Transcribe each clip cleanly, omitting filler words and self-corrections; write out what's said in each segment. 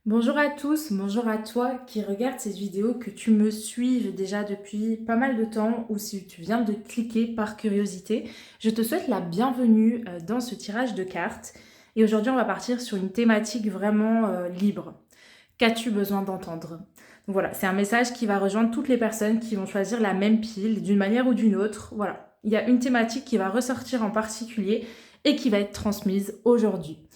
Bonjour à tous, bonjour à toi qui regarde cette vidéo, que tu me suives déjà depuis pas mal de temps ou si tu viens de cliquer par curiosité. Je te souhaite la bienvenue dans ce tirage de cartes et aujourd'hui on va partir sur une thématique vraiment libre. Qu'as-tu besoin d'entendre? Donc voilà, c'est un message qui va rejoindre toutes les personnes qui vont choisir la même pile d'une manière ou d'une autre. Voilà, il y a une thématique qui va ressortir en particulier et qui va être transmise aujourd'hui.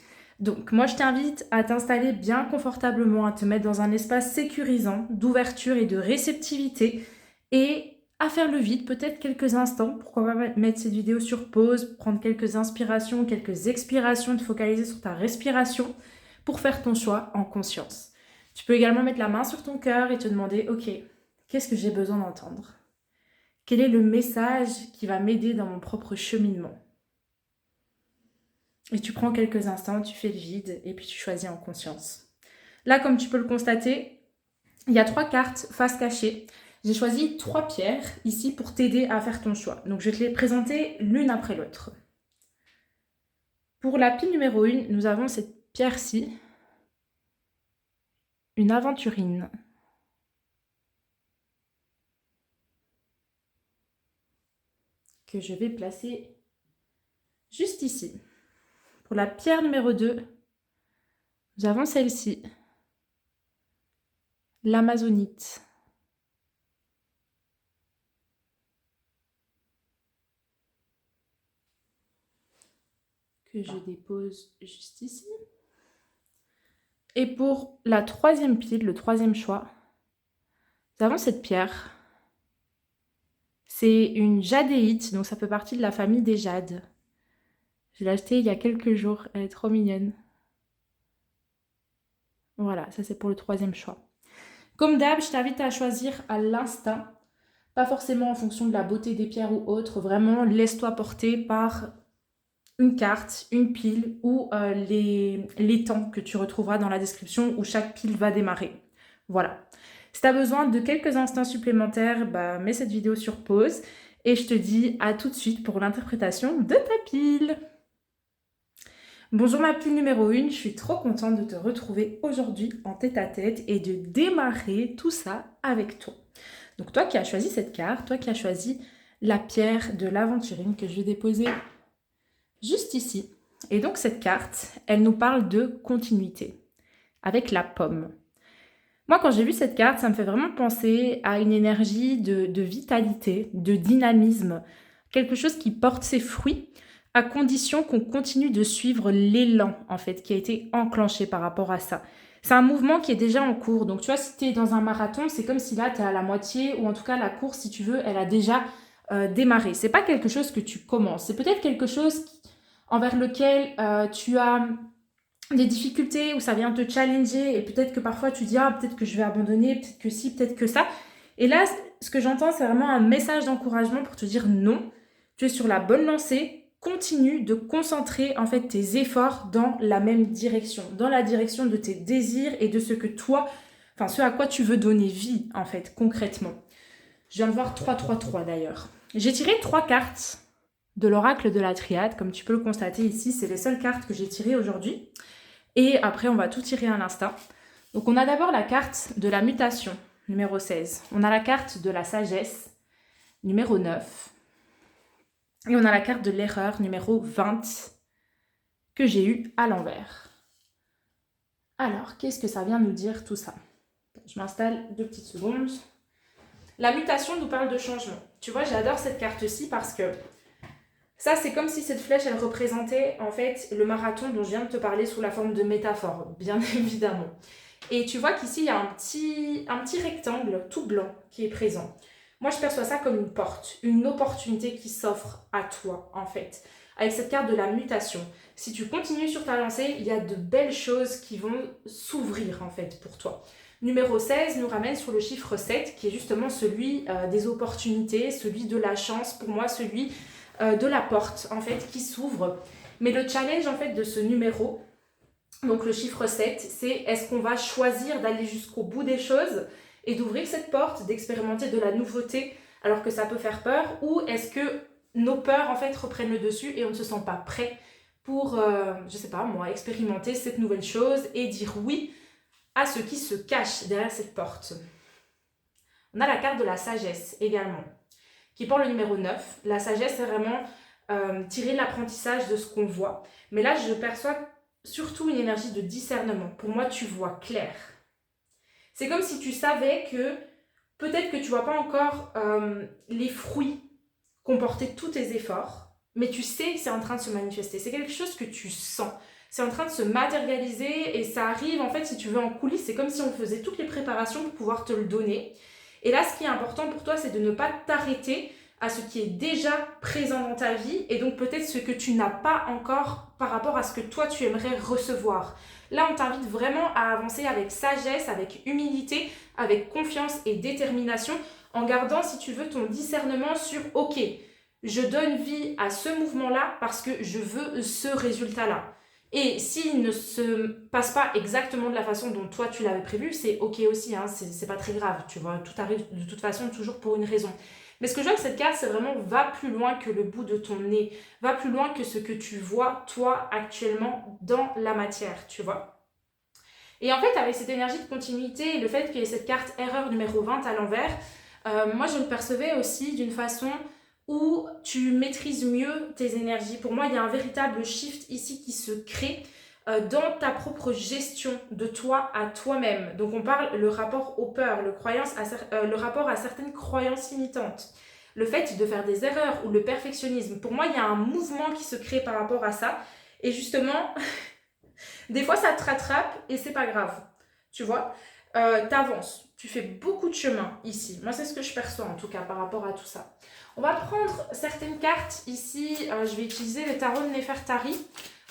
Donc moi je t'invite à t'installer bien confortablement, à te mettre dans un espace sécurisant, d'ouverture et de réceptivité et à faire le vide peut-être quelques instants. Pourquoi pas mettre cette vidéo sur pause, prendre quelques inspirations, quelques expirations, te focaliser sur ta respiration pour faire ton choix en conscience. Tu peux également mettre la main sur ton cœur et te demander, ok, qu'est-ce que j'ai besoin d'entendre? Quel est le message qui va m'aider dans mon propre cheminement? Et tu prends quelques instants, tu fais le vide et puis tu choisis en conscience. Là, comme tu peux le constater, il y a 3 cartes face cachée. J'ai choisi 3 pierres ici pour t'aider à faire ton choix. Donc je vais te les présenter l'une après l'autre. Pour la pile numéro 1, nous avons cette pierre-ci, une aventurine. Que je vais placer juste ici. Pour la pierre numéro 2, nous avons celle-ci, l'amazonite. Que je dépose juste ici. Et pour la troisième pile, le troisième choix, nous avons cette pierre. C'est une jadéite, donc ça fait partie de la famille des jades. Je l'ai achetée il y a quelques jours, elle est trop mignonne. Voilà, ça c'est pour le troisième choix. Comme d'hab, je t'invite à choisir à l'instinct, pas forcément en fonction de la beauté des pierres ou autre, vraiment laisse-toi porter par une carte, une pile ou les temps que tu retrouveras dans la description où chaque pile va démarrer. Voilà. Si tu as besoin de quelques instants supplémentaires, mets cette vidéo sur pause et je te dis à tout de suite pour l'interprétation de ta pile. Bonjour ma pile numéro 1, je suis trop contente de te retrouver aujourd'hui en tête-à-tête et de démarrer tout ça avec toi. Donc toi qui as choisi cette carte, toi qui as choisi la pierre de l'aventurine que je vais déposer juste ici. Et donc cette carte, elle nous parle de continuité avec la pomme. Moi, quand j'ai vu cette carte, ça me fait vraiment penser à une énergie de vitalité, de dynamisme, quelque chose qui porte ses fruits, à condition qu'on continue de suivre l'élan, en fait, qui a été enclenché par rapport à ça. C'est un mouvement qui est déjà en cours. Donc, tu vois, si tu es dans un marathon, c'est comme si là, tu es à la moitié, ou en tout cas, la course, si tu veux, elle a déjà démarré. C'est pas quelque chose que tu commences. C'est peut-être quelque chose envers lequel tu as des difficultés où ça vient te challenger et peut-être que parfois tu dis peut-être que je vais abandonner, peut-être que si, peut-être que ça. Et là, ce que j'entends, c'est vraiment un message d'encouragement pour te dire non, tu es sur la bonne lancée, continue de concentrer en fait tes efforts dans la même direction, dans la direction de tes désirs et de ce que toi, enfin ce à quoi tu veux donner vie en fait concrètement. Je viens de voir 3-3-3 d'ailleurs. J'ai tiré 3 cartes de l'oracle de la triade, comme tu peux le constater ici, c'est les seules cartes que j'ai tirées aujourd'hui. Et après, on va tout tirer à l'instant. Donc, on a d'abord la carte de la mutation, numéro 16. On a la carte de la sagesse, numéro 9. Et on a la carte de l'erreur, numéro 20, que j'ai eue à l'envers. Alors, qu'est-ce que ça vient nous dire tout ça? Je m'installe 2 petites secondes. La mutation nous parle de changement. Tu vois, j'adore cette carte-ci parce que ça, c'est comme si cette flèche, elle représentait en fait le marathon dont je viens de te parler sous la forme de métaphore, bien évidemment. Et tu vois qu'ici, il y a un petit rectangle tout blanc qui est présent. Moi, je perçois ça comme une porte, une opportunité qui s'offre à toi, en fait. Avec cette carte de la mutation. Si tu continues sur ta lancée, il y a de belles choses qui vont s'ouvrir, en fait, pour toi. Numéro 16 nous ramène sur le chiffre 7, qui est justement celui des opportunités, celui de la chance, pour moi, celui de la porte, en fait, qui s'ouvre. Mais le challenge, en fait, de ce numéro, donc le chiffre 7, c'est est-ce qu'on va choisir d'aller jusqu'au bout des choses et d'ouvrir cette porte, d'expérimenter de la nouveauté alors que ça peut faire peur, ou est-ce que nos peurs en fait reprennent le dessus et on ne se sent pas prêt pour, je sais pas moi, expérimenter cette nouvelle chose et dire oui à ce qui se cache derrière cette porte. On a la carte de la sagesse également, qui porte le numéro 9. La sagesse, c'est vraiment tirer l'apprentissage de ce qu'on voit. Mais là, je perçois surtout une énergie de discernement. Pour moi, tu vois clair. C'est comme si tu savais que peut-être que tu ne vois pas encore les fruits qu'ont porté tous tes efforts, mais tu sais que c'est en train de se manifester. C'est quelque chose que tu sens. C'est en train de se matérialiser et ça arrive, en fait, si tu veux, en coulisses. C'est comme si on faisait toutes les préparations pour pouvoir te le donner. Et là, ce qui est important pour toi, c'est de ne pas t'arrêter à ce qui est déjà présent dans ta vie et donc peut-être ce que tu n'as pas encore par rapport à ce que toi, tu aimerais recevoir. Là, on t'invite vraiment à avancer avec sagesse, avec humilité, avec confiance et détermination, en gardant, si tu veux, ton discernement sur « Ok, je donne vie à ce mouvement-là parce que je veux ce résultat-là. » Et s'il ne se passe pas exactement de la façon dont toi tu l'avais prévu, c'est ok aussi, hein, c'est pas très grave, tu vois, tout arrive de toute façon toujours pour une raison. Mais ce que je vois avec cette carte, c'est vraiment va plus loin que le bout de ton nez, va plus loin que ce que tu vois toi actuellement dans la matière, tu vois. Et en fait, avec cette énergie de continuité et le fait qu'il y ait cette carte erreur numéro 20 à l'envers, moi je le percevais aussi d'une façon où tu maîtrises mieux tes énergies. Pour moi, il y a un véritable shift ici qui se crée dans ta propre gestion de toi à toi-même. Donc on parle le rapport aux peurs, le rapport à certaines croyances limitantes, le fait de faire des erreurs ou le perfectionnisme. Pour moi, il y a un mouvement qui se crée par rapport à ça. Et justement, des fois, ça te rattrape et c'est pas grave. Tu vois, t'avances. Tu fais beaucoup de chemin ici. Moi, c'est ce que je perçois en tout cas par rapport à tout ça. On va prendre certaines cartes ici. Je vais utiliser le tarot de Néfertari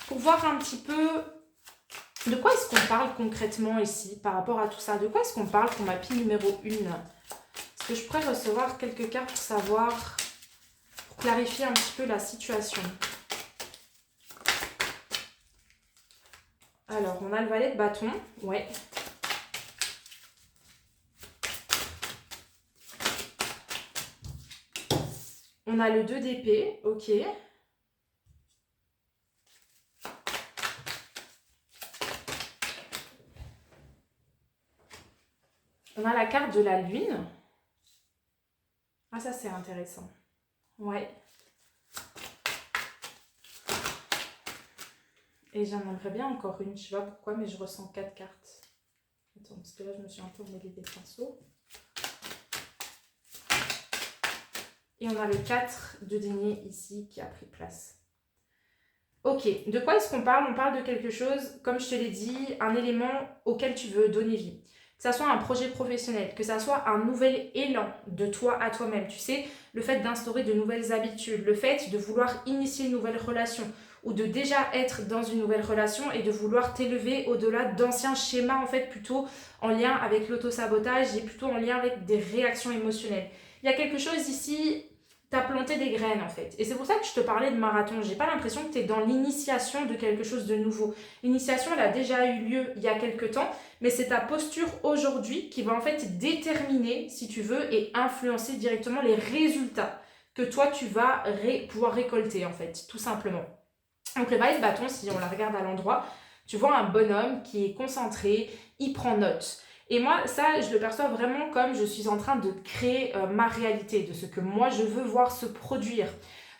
pour voir un petit peu de quoi est-ce qu'on parle concrètement ici par rapport à tout ça. De quoi est-ce qu'on parle pour ma pile numéro 1? Est-ce que je pourrais recevoir quelques cartes pour savoir, pour clarifier un petit peu la situation? Alors, on a le valet de bâton. Ouais. On a le 2 d'épée. Ok. On a la carte de la lune. Ah, ça, c'est intéressant. Ouais. Et j'en aimerais bien encore une. Je sais pas pourquoi, mais je ressens 4 cartes. Attends, parce que là, je me suis un peu mêlée des pinceaux. Et on a le 4 de denier ici qui a pris place. Ok, de quoi est-ce qu'on parle? On parle de quelque chose, comme je te l'ai dit, un élément auquel tu veux donner vie. Que ça soit un projet professionnel, que ça soit un nouvel élan de toi à toi-même. Tu sais, le fait d'instaurer de nouvelles habitudes, le fait de vouloir initier une nouvelle relation ou de déjà être dans une nouvelle relation et de vouloir t'élever au-delà d'anciens schémas, en fait, plutôt en lien avec l'autosabotage et plutôt en lien avec des réactions émotionnelles. Il y a quelque chose ici, tu as planté des graines, en fait. Et c'est pour ça que je te parlais de marathon. J'ai pas l'impression que tu es dans l'initiation de quelque chose de nouveau. L'initiation, elle a déjà eu lieu il y a quelque temps, mais c'est ta posture aujourd'hui qui va en fait déterminer, si tu veux, et influencer directement les résultats que toi, tu vas pouvoir récolter, en fait, tout simplement. Donc le valet de bâton, si on la regarde à l'endroit, tu vois un bonhomme qui est concentré, il prend note. Et moi, ça, je le perçois vraiment comme je suis en train de créer ma réalité, de ce que moi, je veux voir se produire.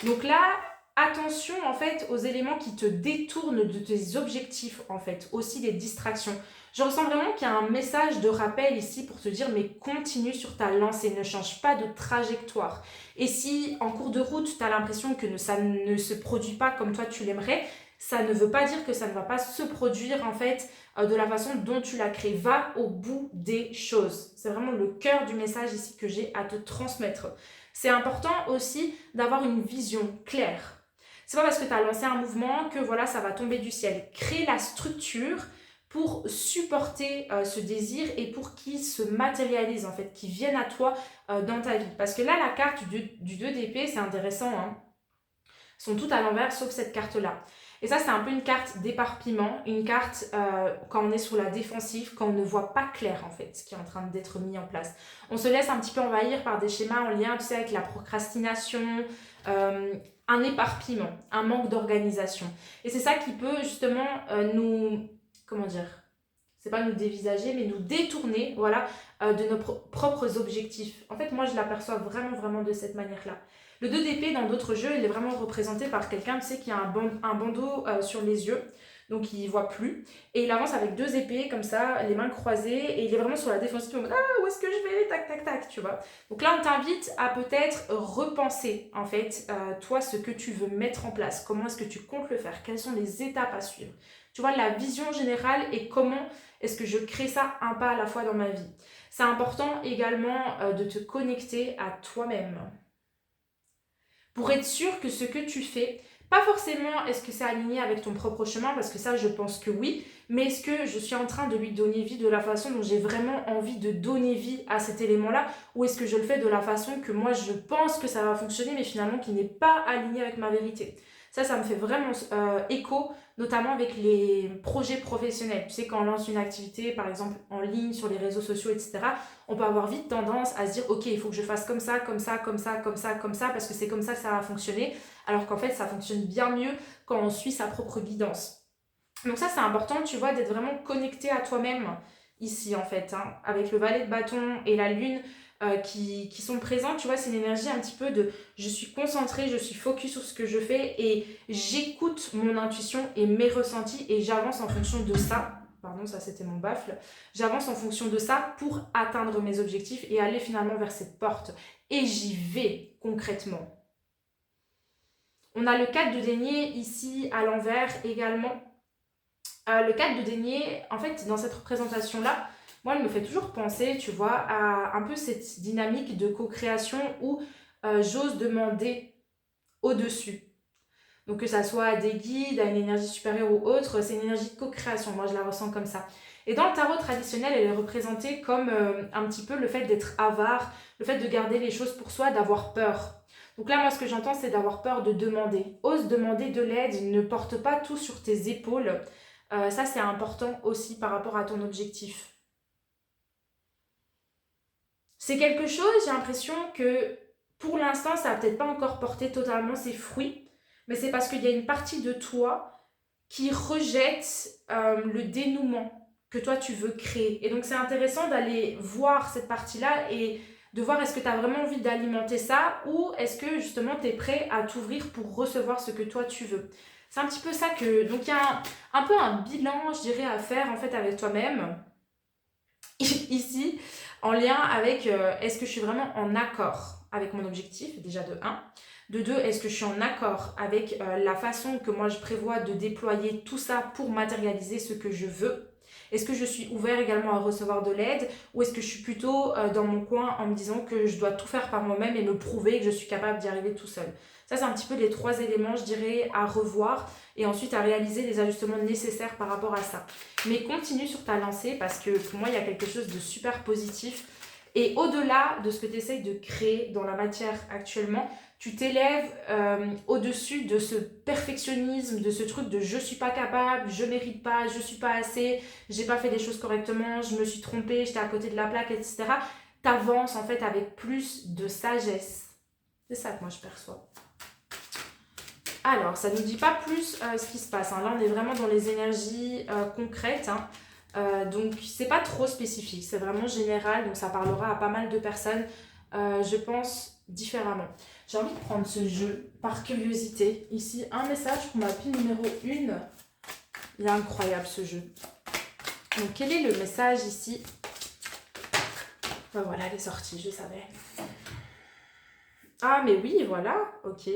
Donc là, attention, en fait, aux éléments qui te détournent de tes objectifs, en fait. Aussi les distractions. Je ressens vraiment qu'il y a un message de rappel ici pour te dire, mais continue sur ta lancée, ne change pas de trajectoire. Et si, en cours de route, tu as l'impression que ça ne se produit pas comme toi, tu l'aimerais, ça ne veut pas dire que ça ne va pas se produire, en fait, de la façon dont tu l'as créé. Va au bout des choses. C'est vraiment le cœur du message ici que j'ai à te transmettre. C'est important aussi d'avoir une vision claire. C'est pas parce que tu as lancé un mouvement que voilà, ça va tomber du ciel. Crée la structure pour supporter ce désir et pour qu'il se matérialise en fait, qu'il vienne à toi dans ta vie. Parce que là, la carte du 2 d'épée, c'est intéressant, hein. Sont toutes à l'envers sauf cette carte-là. Et ça, c'est un peu une carte d'éparpillement, une carte quand on est sur la défensive, quand on ne voit pas clair en fait ce qui est en train d'être mis en place. On se laisse un petit peu envahir par des schémas en lien, tu sais, avec la procrastination, un éparpillement, un manque d'organisation. Et c'est ça qui peut justement nous, comment dire, c'est pas nous dévisager, mais nous détourner, voilà, de nos propres objectifs. En fait, moi, je l'aperçois vraiment, vraiment de cette manière-là. Le 2 d'épée, dans d'autres jeux, il est vraiment représenté par quelqu'un, tu sais, qui a un bandeau sur les yeux, donc il voit plus. Et il avance avec 2 épées, comme ça, les mains croisées, et il est vraiment sur la défensive, en mode « Ah, où est-ce que je vais ?» Tac, tac, tac, tu vois. Donc là, on t'invite à peut-être repenser, en fait, toi, ce que tu veux mettre en place. Comment est-ce que tu comptes le faire? Quelles sont les étapes à suivre? Tu vois, la vision générale et comment est-ce que je crée ça un pas à la fois dans ma vie. C'est important également de te connecter à toi-même pour être sûr que ce que tu fais, pas forcément est-ce que c'est aligné avec ton propre chemin, parce que ça je pense que oui, mais est-ce que je suis en train de lui donner vie de la façon dont j'ai vraiment envie de donner vie à cet élément-là, ou est-ce que je le fais de la façon que moi je pense que ça va fonctionner, mais finalement qui n'est pas aligné avec ma vérité. Ça me fait vraiment écho, notamment avec les projets professionnels. Tu sais, quand on lance une activité, par exemple en ligne, sur les réseaux sociaux, etc., on peut avoir vite tendance à se dire ok, il faut que je fasse comme ça, comme ça, comme ça, comme ça, comme ça, parce que c'est comme ça que ça va fonctionner, alors qu'en fait ça fonctionne bien mieux quand on suit sa propre guidance. Donc ça c'est important, tu vois, d'être vraiment connecté à toi-même ici en fait, hein, avec le valet de bâton et la lune qui sont présents, tu vois, c'est une énergie un petit peu de je suis concentrée, je suis focus sur ce que je fais et j'écoute mon intuition et mes ressentis et j'avance en fonction de ça. Pardon, ça c'était mon baffle. J'avance en fonction de ça pour atteindre mes objectifs et aller finalement vers cette porte. Et j'y vais concrètement. On a le 4 de denier ici à l'envers également. Le 4 de denier, en fait, dans cette représentation-là, moi, elle me fait toujours penser, tu vois, à un peu cette dynamique de co-création où j'ose demander au-dessus. Donc que ça soit à des guides, à une énergie supérieure ou autre, c'est une énergie de co-création, moi je la ressens comme ça. Et dans le tarot traditionnel, elle est représentée comme un petit peu le fait d'être avare, le fait de garder les choses pour soi, d'avoir peur. Donc là, moi ce que j'entends, c'est d'avoir peur de demander. Ose demander de l'aide, ne porte pas tout sur tes épaules. Ça c'est important aussi par rapport à ton objectif. C'est quelque chose, j'ai l'impression que pour l'instant, ça n'a peut-être pas encore porté totalement ses fruits, mais c'est parce qu'il y a une partie de toi qui rejette le dénouement que toi tu veux créer. Et donc c'est intéressant d'aller voir cette partie-là et de voir est-ce que tu as vraiment envie d'alimenter ça ou est-ce que justement tu es prêt à t'ouvrir pour recevoir ce que toi tu veux. C'est un petit peu ça que... Donc il y a un peu un bilan, je dirais, à faire en fait avec toi-même. Ici, en lien avec est-ce que je suis vraiment en accord avec mon objectif, déjà de 1. De 2, est-ce que je suis en accord avec la façon que moi je prévois de déployer tout ça pour matérialiser ce que je veux. Est-ce que je suis ouvert également à recevoir de l'aide ou est-ce que je suis plutôt dans mon coin en me disant que je dois tout faire par moi-même et me prouver que je suis capable d'y arriver tout seul. Ça, c'est un petit peu les 3 éléments, je dirais, à revoir et ensuite à réaliser les ajustements nécessaires par rapport à ça. Mais continue sur ta lancée parce que pour moi, il y a quelque chose de super positif. Et au-delà de ce que tu essayes de créer dans la matière actuellement, tu t'élèves au-dessus de ce perfectionnisme, de ce truc de je suis pas capable, je mérite pas, je suis pas assez, j'ai pas fait les choses correctement, je me suis trompée, j'étais à côté de la plaque, etc. T'avances en fait avec plus de sagesse. C'est ça que moi je perçois. Alors, ça ne nous dit pas plus ce qui se passe. Hein. Là, on est vraiment dans les énergies concrètes. Hein. Donc, c'est pas trop spécifique. C'est vraiment général. Donc, ça parlera à pas mal de personnes, je pense, différemment. J'ai envie de prendre ce jeu par curiosité. Ici, un message pour ma pile numéro 1. Il est incroyable, ce jeu. Donc, quel est le message ici? Ben voilà, elle est sortie, je savais. Ah, mais oui, voilà. Ok.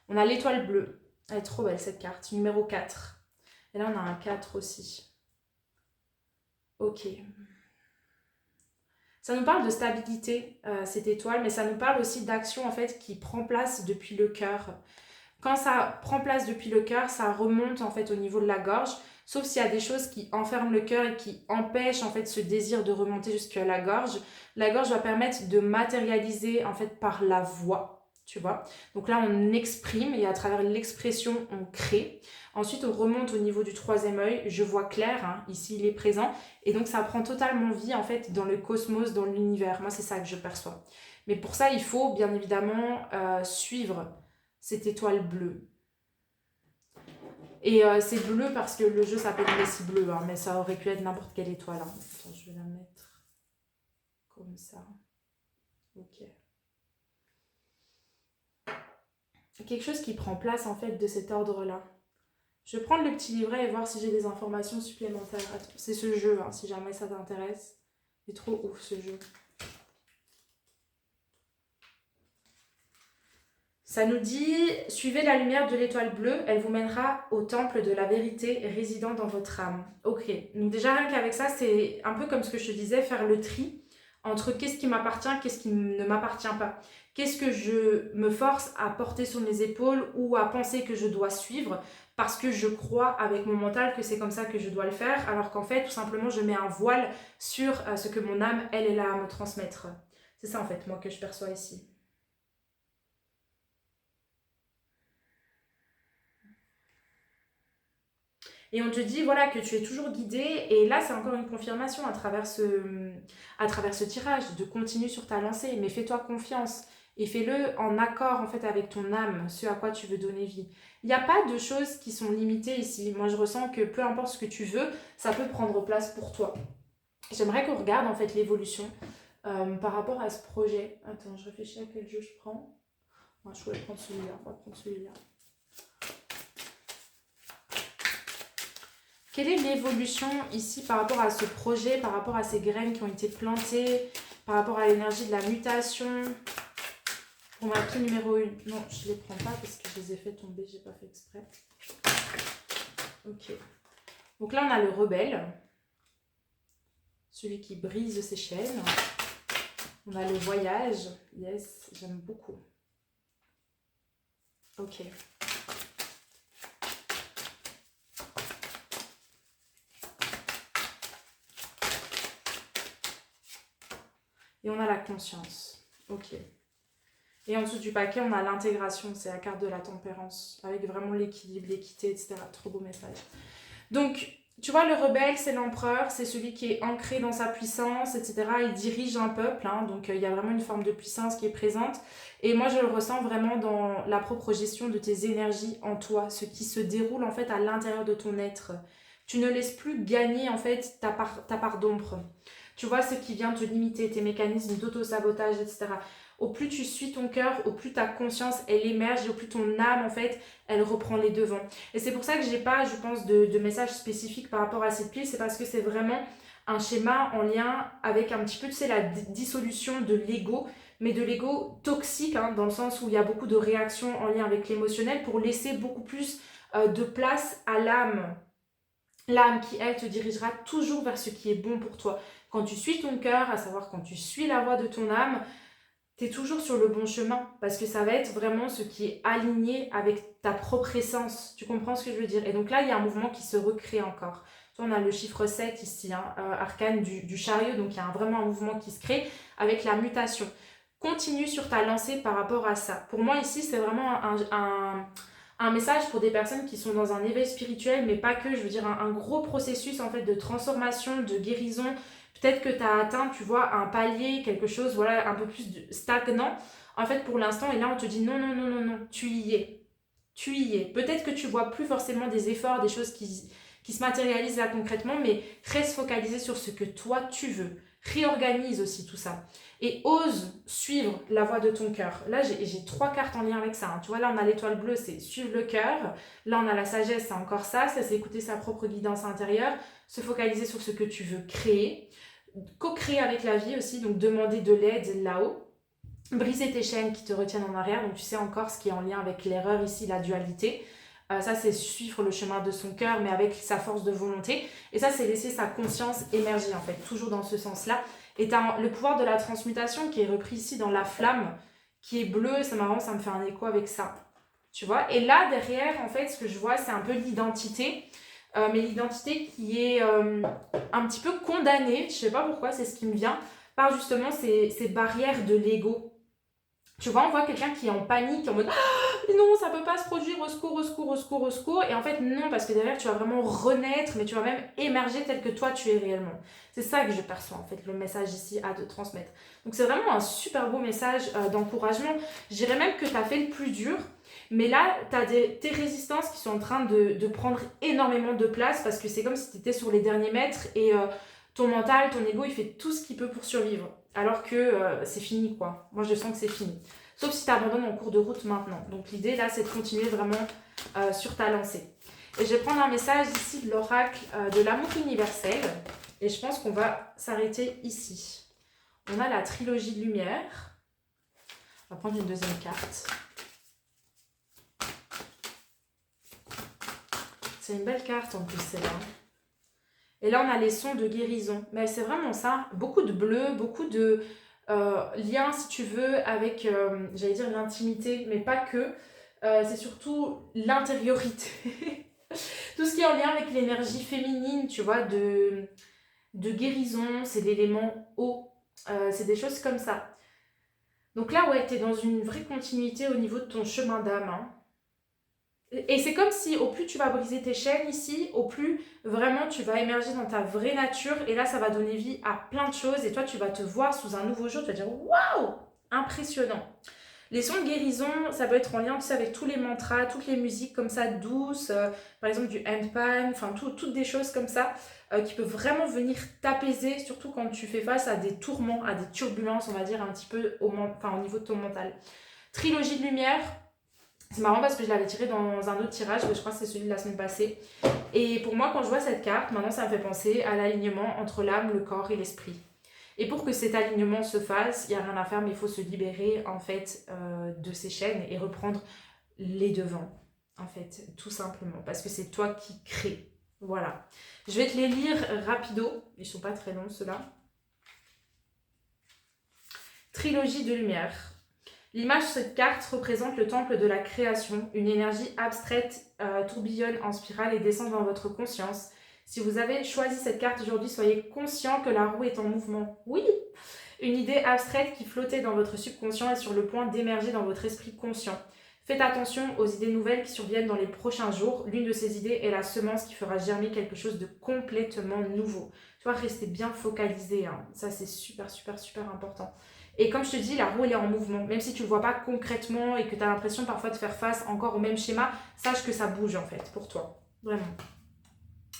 On a l'étoile bleue. Elle est trop belle cette carte. Numéro 4. Et là, on a un 4 aussi. Ok. Ça nous parle de stabilité, cette étoile, mais ça nous parle aussi d'action en fait qui prend place depuis le cœur. Quand ça prend place depuis le cœur, ça remonte en fait au niveau de la gorge, sauf s'il y a des choses qui enferment le cœur et qui empêchent en fait ce désir de remonter jusqu'à la gorge. La gorge va permettre de matérialiser en fait par la voix. Tu vois, donc là on exprime et à travers l'expression on crée. Ensuite on remonte au niveau du 3e œil, je vois clair, hein, ici il est présent et donc ça prend totalement vie en fait dans le cosmos, dans l'univers. Moi c'est ça que je perçois. Mais pour ça il faut bien évidemment suivre cette étoile bleue. Et c'est bleu parce que le jeu s'appelle Messi bleu, hein, mais ça aurait pu être n'importe quelle étoile. Hein. Attends, je vais la mettre comme ça. Ok. Quelque chose qui prend place en fait de cet ordre-là. Je vais prendre le petit livret et voir si j'ai des informations supplémentaires. C'est ce jeu, hein, si jamais ça t'intéresse. Il est trop ouf ce jeu. Ça nous dit, suivez la lumière de l'étoile bleue, elle vous mènera au temple de la vérité résidant dans votre âme. Ok, donc déjà rien qu'avec ça, c'est un peu comme ce que je te disais, faire le tri entre qu'est-ce qui m'appartient, qu'est-ce qui ne m'appartient pas. Qu'est-ce que je me force à porter sur mes épaules ou à penser que je dois suivre parce que je crois avec mon mental que c'est comme ça que je dois le faire, alors qu'en fait, tout simplement, je mets un voile sur ce que mon âme, elle est là à me transmettre. C'est ça en fait, moi, que je perçois ici. Et on te dit voilà que tu es toujours guidé et là c'est encore une confirmation à travers ce tirage de continuer sur ta lancée, mais fais-toi confiance et fais-le en accord en fait avec ton âme, ce à quoi tu veux donner vie. Il n'y a pas de choses qui sont limitées ici. Moi je ressens que peu importe ce que tu veux, ça peut prendre place pour toi. J'aimerais qu'on regarde en fait l'évolution par rapport à ce projet. Attends, je réfléchis à quel jeu je prends. Moi je voulais prendre celui-là, on va prendre celui-là. Quelle est l'évolution ici par rapport à ce projet, par rapport à ces graines qui ont été plantées, par rapport à l'énergie de la mutation? Pour ma pile numéro 1, non, je ne les prends pas parce que je les ai fait tomber, j'ai pas fait exprès. Ok. Donc là, on a le rebelle, celui qui brise ses chaînes. On a le voyage, yes, j'aime beaucoup. Ok. Et on a la conscience. Ok. Et en dessous du paquet, on a l'intégration. C'est la carte de la tempérance. Avec vraiment l'équilibre, l'équité, etc. Trop beau message. Donc, tu vois, le rebelle, c'est l'empereur. C'est celui qui est ancré dans sa puissance, etc. Il dirige un peuple. Hein, donc, il y a vraiment une forme de puissance qui est présente. Et moi, je le ressens vraiment dans la propre gestion de tes énergies en toi. Ce qui se déroule, en fait, à l'intérieur de ton être. Tu ne laisses plus gagner, en fait, ta part d'ombre. Tu vois ce qui vient te limiter, tes mécanismes d'auto-sabotage, etc. Au plus tu suis ton cœur, au plus ta conscience, elle émerge, et au plus ton âme, en fait, elle reprend les devants. Et c'est pour ça que j'ai pas, je pense, de message spécifique par rapport à cette pile. C'est parce que c'est vraiment un schéma en lien avec un petit peu, tu sais, la dissolution de l'ego, mais de l'ego toxique, hein, dans le sens où il y a beaucoup de réactions en lien avec l'émotionnel pour laisser beaucoup plus de place à l'âme. L'âme qui, elle, te dirigera toujours vers ce qui est bon pour toi. Quand tu suis ton cœur, à savoir quand tu suis la voie de ton âme, tu es toujours sur le bon chemin parce que ça va être vraiment ce qui est aligné avec ta propre essence. Tu comprends ce que je veux dire? Et donc là, il y a un mouvement qui se recrée encore. Tu vois, on a le chiffre 7 ici, hein, arcane du chariot, donc il y a vraiment un mouvement qui se crée avec la mutation. Continue sur ta lancée par rapport à ça. Pour moi, ici, c'est vraiment un message pour des personnes qui sont dans un éveil spirituel, mais pas que, je veux dire un gros processus en fait de transformation, de guérison. Peut-être que tu as atteint, tu vois, un palier, quelque chose, voilà, un peu plus stagnant, en fait, pour l'instant, et là, on te dit non, non, non, non, non, tu y es. Tu y es. Peut-être que tu vois plus forcément des efforts, des choses qui se matérialisent là concrètement, mais reste focalisé sur ce que toi, tu veux. Réorganise aussi tout ça. Et ose suivre la voie de ton cœur. Là, j'ai 3 cartes en lien avec ça. Hein. Tu vois, là, on a l'étoile bleue, c'est suivre le cœur. Là, on a la sagesse, c'est encore ça. Ça, c'est écouter sa propre guidance intérieure. Se focaliser sur ce que tu veux créer. Co-créer avec la vie aussi, donc demander de l'aide là-haut. Briser tes chaînes qui te retiennent en arrière. Donc, tu sais encore ce qui est en lien avec l'erreur ici, la dualité. Ça, c'est suivre le chemin de son cœur, mais avec sa force de volonté. Et ça, c'est laisser sa conscience émerger, en fait, toujours dans ce sens-là. Et tu as le pouvoir de la transmutation qui est repris ici dans la flamme, qui est bleue. C'est marrant, ça me fait un écho avec ça. Tu vois? Et là, derrière, en fait, ce que je vois, c'est un peu l'identité. Mais l'identité qui est un petit peu condamnée, je sais pas pourquoi, c'est ce qui me vient, par justement ces barrières de l'ego. Tu vois, on voit quelqu'un qui est en panique, en mode « non, ça peut pas se produire, au secours, au secours, au secours, au secours ». Et en fait, non, parce que derrière, tu vas vraiment renaître, mais tu vas même émerger tel que toi, tu es réellement. C'est ça que je perçois, en fait, le message ici à te transmettre. Donc, c'est vraiment un super beau message d'encouragement. Je dirais même que tu as fait le plus dur, Mais là, tu as tes résistances qui sont en train de prendre énormément de place parce que c'est comme si tu étais sur les derniers mètres et ton mental, ton ego, il fait tout ce qu'il peut pour survivre. Alors que c'est fini, quoi. Moi, je sens que c'est fini. Sauf si tu abandonnes en cours de route maintenant. Donc l'idée, là, c'est de continuer vraiment sur ta lancée. Et je vais prendre un message ici de l'oracle de l'amour universel. Et je pense qu'on va s'arrêter ici. On a la trilogie de lumière. On va prendre une deuxième carte. C'est une belle carte en plus, celle-là. Et là, on a les sons de guérison. Mais c'est vraiment ça. Beaucoup de bleu, beaucoup de liens, si tu veux, avec, j'allais dire l'intimité, mais pas que. C'est surtout l'intériorité. Tout ce qui est en lien avec l'énergie féminine, tu vois, de guérison, c'est l'élément eau. C'est des choses comme ça. Donc là, ouais, tu es dans une vraie continuité au niveau de ton chemin d'âme, hein. Et c'est comme si au plus tu vas briser tes chaînes ici, au plus vraiment tu vas émerger dans ta vraie nature. Et là, ça va donner vie à plein de choses. Et toi, tu vas te voir sous un nouveau jour. Tu vas dire waouh, impressionnant. Les sons de guérison, ça peut être en lien, tu sais, avec tous les mantras, toutes les musiques comme ça douces, par exemple du handpan, enfin toutes des choses comme ça qui peuvent vraiment venir t'apaiser, surtout quand tu fais face à des tourments, à des turbulences, on va dire un petit peu au niveau de ton mental. Trilogie de lumière. C'est marrant parce que je l'avais tiré dans un autre tirage, mais je crois que c'est celui de la semaine passée. Et pour moi, quand je vois cette carte, maintenant ça me fait penser à l'alignement entre l'âme, le corps et l'esprit. Et pour que cet alignement se fasse, il n'y a rien à faire, mais il faut se libérer en fait de ces chaînes et reprendre les devants, en fait, tout simplement. Parce que c'est toi qui crées. Voilà. Je vais te les lire rapido. Ils ne sont pas très longs, ceux-là. Trilogie de lumière. L'image de cette carte représente le temple de la création. Une énergie abstraite tourbillonne en spirale et descend dans votre conscience. Si vous avez choisi cette carte aujourd'hui, soyez conscient que la roue est en mouvement. Oui! Une idée abstraite qui flottait dans votre subconscient est sur le point d'émerger dans votre esprit conscient. Faites attention aux idées nouvelles qui surviennent dans les prochains jours. L'une de ces idées est la semence qui fera germer quelque chose de complètement nouveau. Tu vois, restez bien focalisé, hein. Ça, c'est super, super, super important. Et comme je te dis, la roue, elle est en mouvement. Même si tu ne le vois pas concrètement et que tu as l'impression parfois de faire face encore au même schéma, sache que ça bouge en fait pour toi. Vraiment.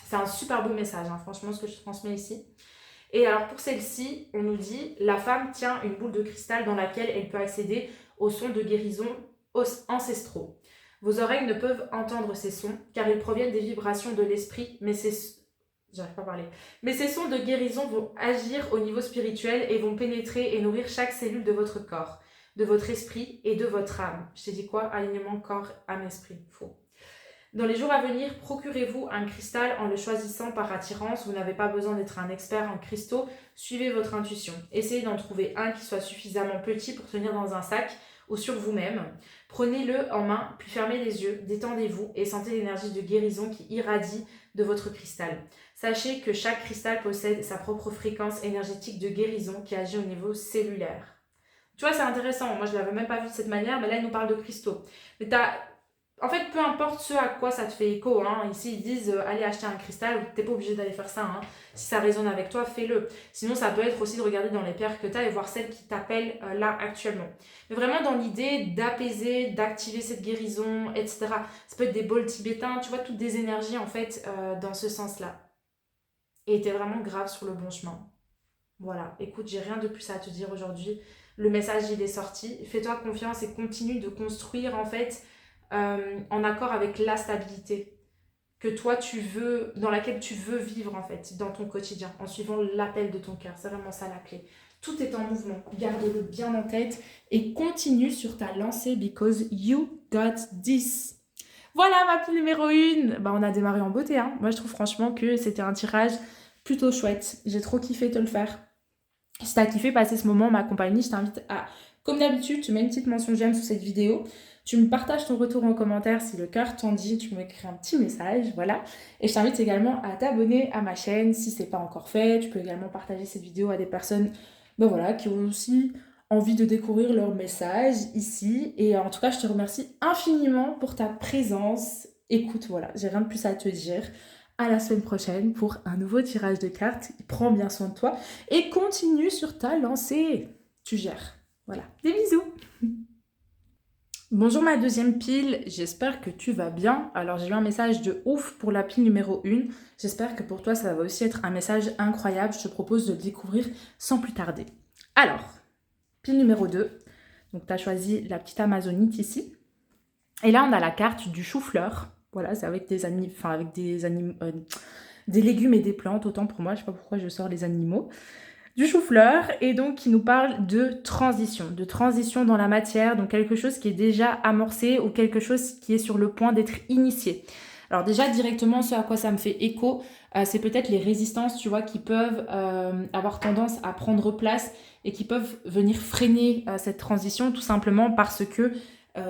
C'est un super beau message, hein, franchement, ce que je te transmets ici. Et alors pour celle-ci, on nous dit « La femme tient une boule de cristal dans laquelle elle peut accéder aux sons de guérison ancestraux. Vos oreilles ne peuvent entendre ces sons car ils proviennent des vibrations de l'esprit, mais j'arrive pas à parler. Mais ces sons de guérison vont agir au niveau spirituel et vont pénétrer et nourrir chaque cellule de votre corps, de votre esprit et de votre âme. » Je t'ai dit quoi? Alignement corps, âme, esprit. Faux. Dans les jours à venir, procurez-vous un cristal en le choisissant par attirance. Vous n'avez pas besoin d'être un expert en cristaux. Suivez votre intuition. Essayez d'en trouver un qui soit suffisamment petit pour tenir dans un sac ou sur vous-même. Prenez-le en main, puis fermez les yeux, détendez-vous et sentez l'énergie de guérison qui irradie de votre cristal. Sachez que chaque cristal possède sa propre fréquence énergétique de guérison qui agit au niveau cellulaire. Tu vois, c'est intéressant. Moi, je ne l'avais même pas vu de cette manière, mais là, il nous parle de cristaux. Mais en fait, peu importe ce à quoi ça te fait écho, hein. Ici ils disent allez acheter un cristal, t'es pas obligé d'aller faire ça, hein. Si ça résonne avec toi, fais-le. Sinon ça peut être aussi de regarder dans les pierres que tu as et voir celles qui t'appellent là actuellement. Mais vraiment dans l'idée d'apaiser, d'activer cette guérison, etc. Ça peut être des bols tibétains, tu vois, toutes des énergies en fait dans ce sens-là. Et t'es vraiment grave sur le bon chemin. Voilà, écoute, j'ai rien de plus à te dire aujourd'hui. Le message il est sorti. Fais-toi confiance et continue de construire en fait en accord avec la stabilité que toi tu veux, dans laquelle tu veux vivre en fait, dans ton quotidien, en suivant l'appel de ton cœur. C'est vraiment ça la clé. Tout est en mouvement. Garde-le bien en tête et continue sur ta lancée because you got this. Voilà ma petite numéro 1. On a démarré en beauté, hein. Moi je trouve franchement que c'était un tirage plutôt chouette. J'ai trop kiffé te le faire. Si t'as kiffé passer ce moment en ma compagnie, je t'invite à, comme d'habitude, tu mets une petite mention j'aime sous cette vidéo. Tu me partages ton retour en commentaire si le cœur t'en dit, tu m'écris un petit message, voilà. Et je t'invite également à t'abonner à ma chaîne si ce n'est pas encore fait. Tu peux également partager cette vidéo à des personnes qui ont aussi envie de découvrir leur message ici. Et en tout cas, je te remercie infiniment pour ta présence. Écoute, voilà, j'ai rien de plus à te dire. À la semaine prochaine pour un nouveau tirage de cartes. Prends bien soin de toi et continue sur ta lancée. Tu gères. Voilà, des bisous. Bonjour ma deuxième pile, j'espère que tu vas bien. Alors j'ai eu un message de ouf pour la pile numéro 1. J'espère que pour toi ça va aussi être un message incroyable. Je te propose de le découvrir sans plus tarder. Alors, pile numéro 2. Donc tu as choisi la petite amazonite ici. Et là on a la carte du chou-fleur. Voilà, c'est avec des légumes et des plantes, autant pour moi, je sais pas pourquoi je sors les animaux. Du chou-fleur, et donc qui nous parle de transition dans la matière, donc quelque chose qui est déjà amorcé ou quelque chose qui est sur le point d'être initié. Alors déjà directement ce à quoi ça me fait écho, c'est peut-être les résistances, tu vois, qui peuvent avoir tendance à prendre place et qui peuvent venir freiner cette transition tout simplement parce que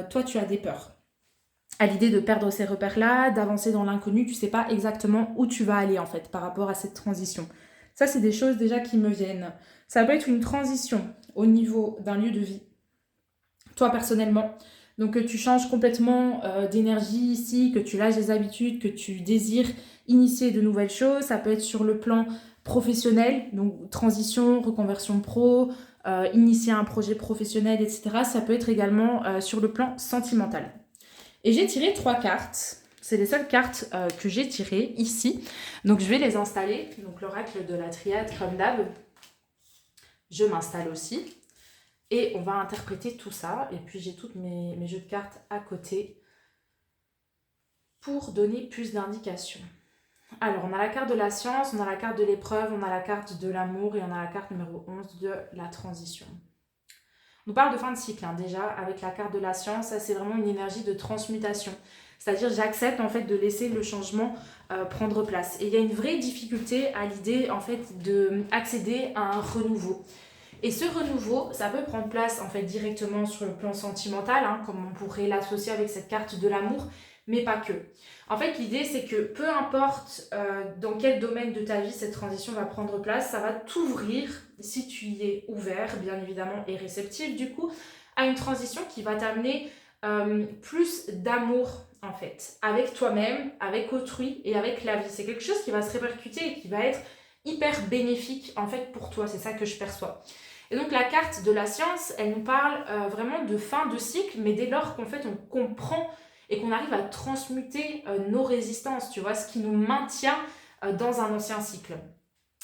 toi tu as des peurs. À l'idée de perdre ces repères-là, d'avancer dans l'inconnu, tu sais pas exactement où tu vas aller en fait par rapport à cette transition. Ça, c'est des choses déjà qui me viennent. Ça peut être une transition au niveau d'un lieu de vie, toi personnellement. Donc que tu changes complètement d'énergie ici, que tu lâches des habitudes, que tu désires initier de nouvelles choses. Ça peut être sur le plan professionnel, donc transition, reconversion pro, initier un projet professionnel, etc. Ça peut être également sur le plan sentimental. Et j'ai tiré 3 cartes. C'est les seules cartes que j'ai tirées ici. Donc je vais les installer. Donc l'oracle de la triade comme d'hab. Je m'installe aussi. Et on va interpréter tout ça. Et puis j'ai tous mes jeux de cartes à côté pour donner plus d'indications. Alors on a la carte de la science, on a la carte de l'épreuve, on a la carte de l'amour et on a la carte numéro 11 de la transition. On nous parle de fin de cycle déjà avec la carte de la science. Ça c'est vraiment une énergie de transmutation. C'est-à-dire j'accepte en fait de laisser le changement prendre place. Et il y a une vraie difficulté à l'idée en fait d'accéder à un renouveau. Et ce renouveau, ça peut prendre place en fait directement sur le plan sentimental, comme on pourrait l'associer avec cette carte de l'amour, mais pas que. En fait, l'idée c'est que peu importe dans quel domaine de ta vie cette transition va prendre place, ça va t'ouvrir, si tu y es ouvert, bien évidemment, et réceptif du coup, à une transition qui va t'amener plus d'amour en fait, avec toi-même, avec autrui et avec la vie. C'est quelque chose qui va se répercuter et qui va être hyper bénéfique en fait pour toi, c'est ça que je perçois. Et donc la carte de la science, elle nous parle vraiment de fin de cycle, mais dès lors qu'en fait on comprend et qu'on arrive à transmuter nos résistances, tu vois, ce qui nous maintient dans un ancien cycle.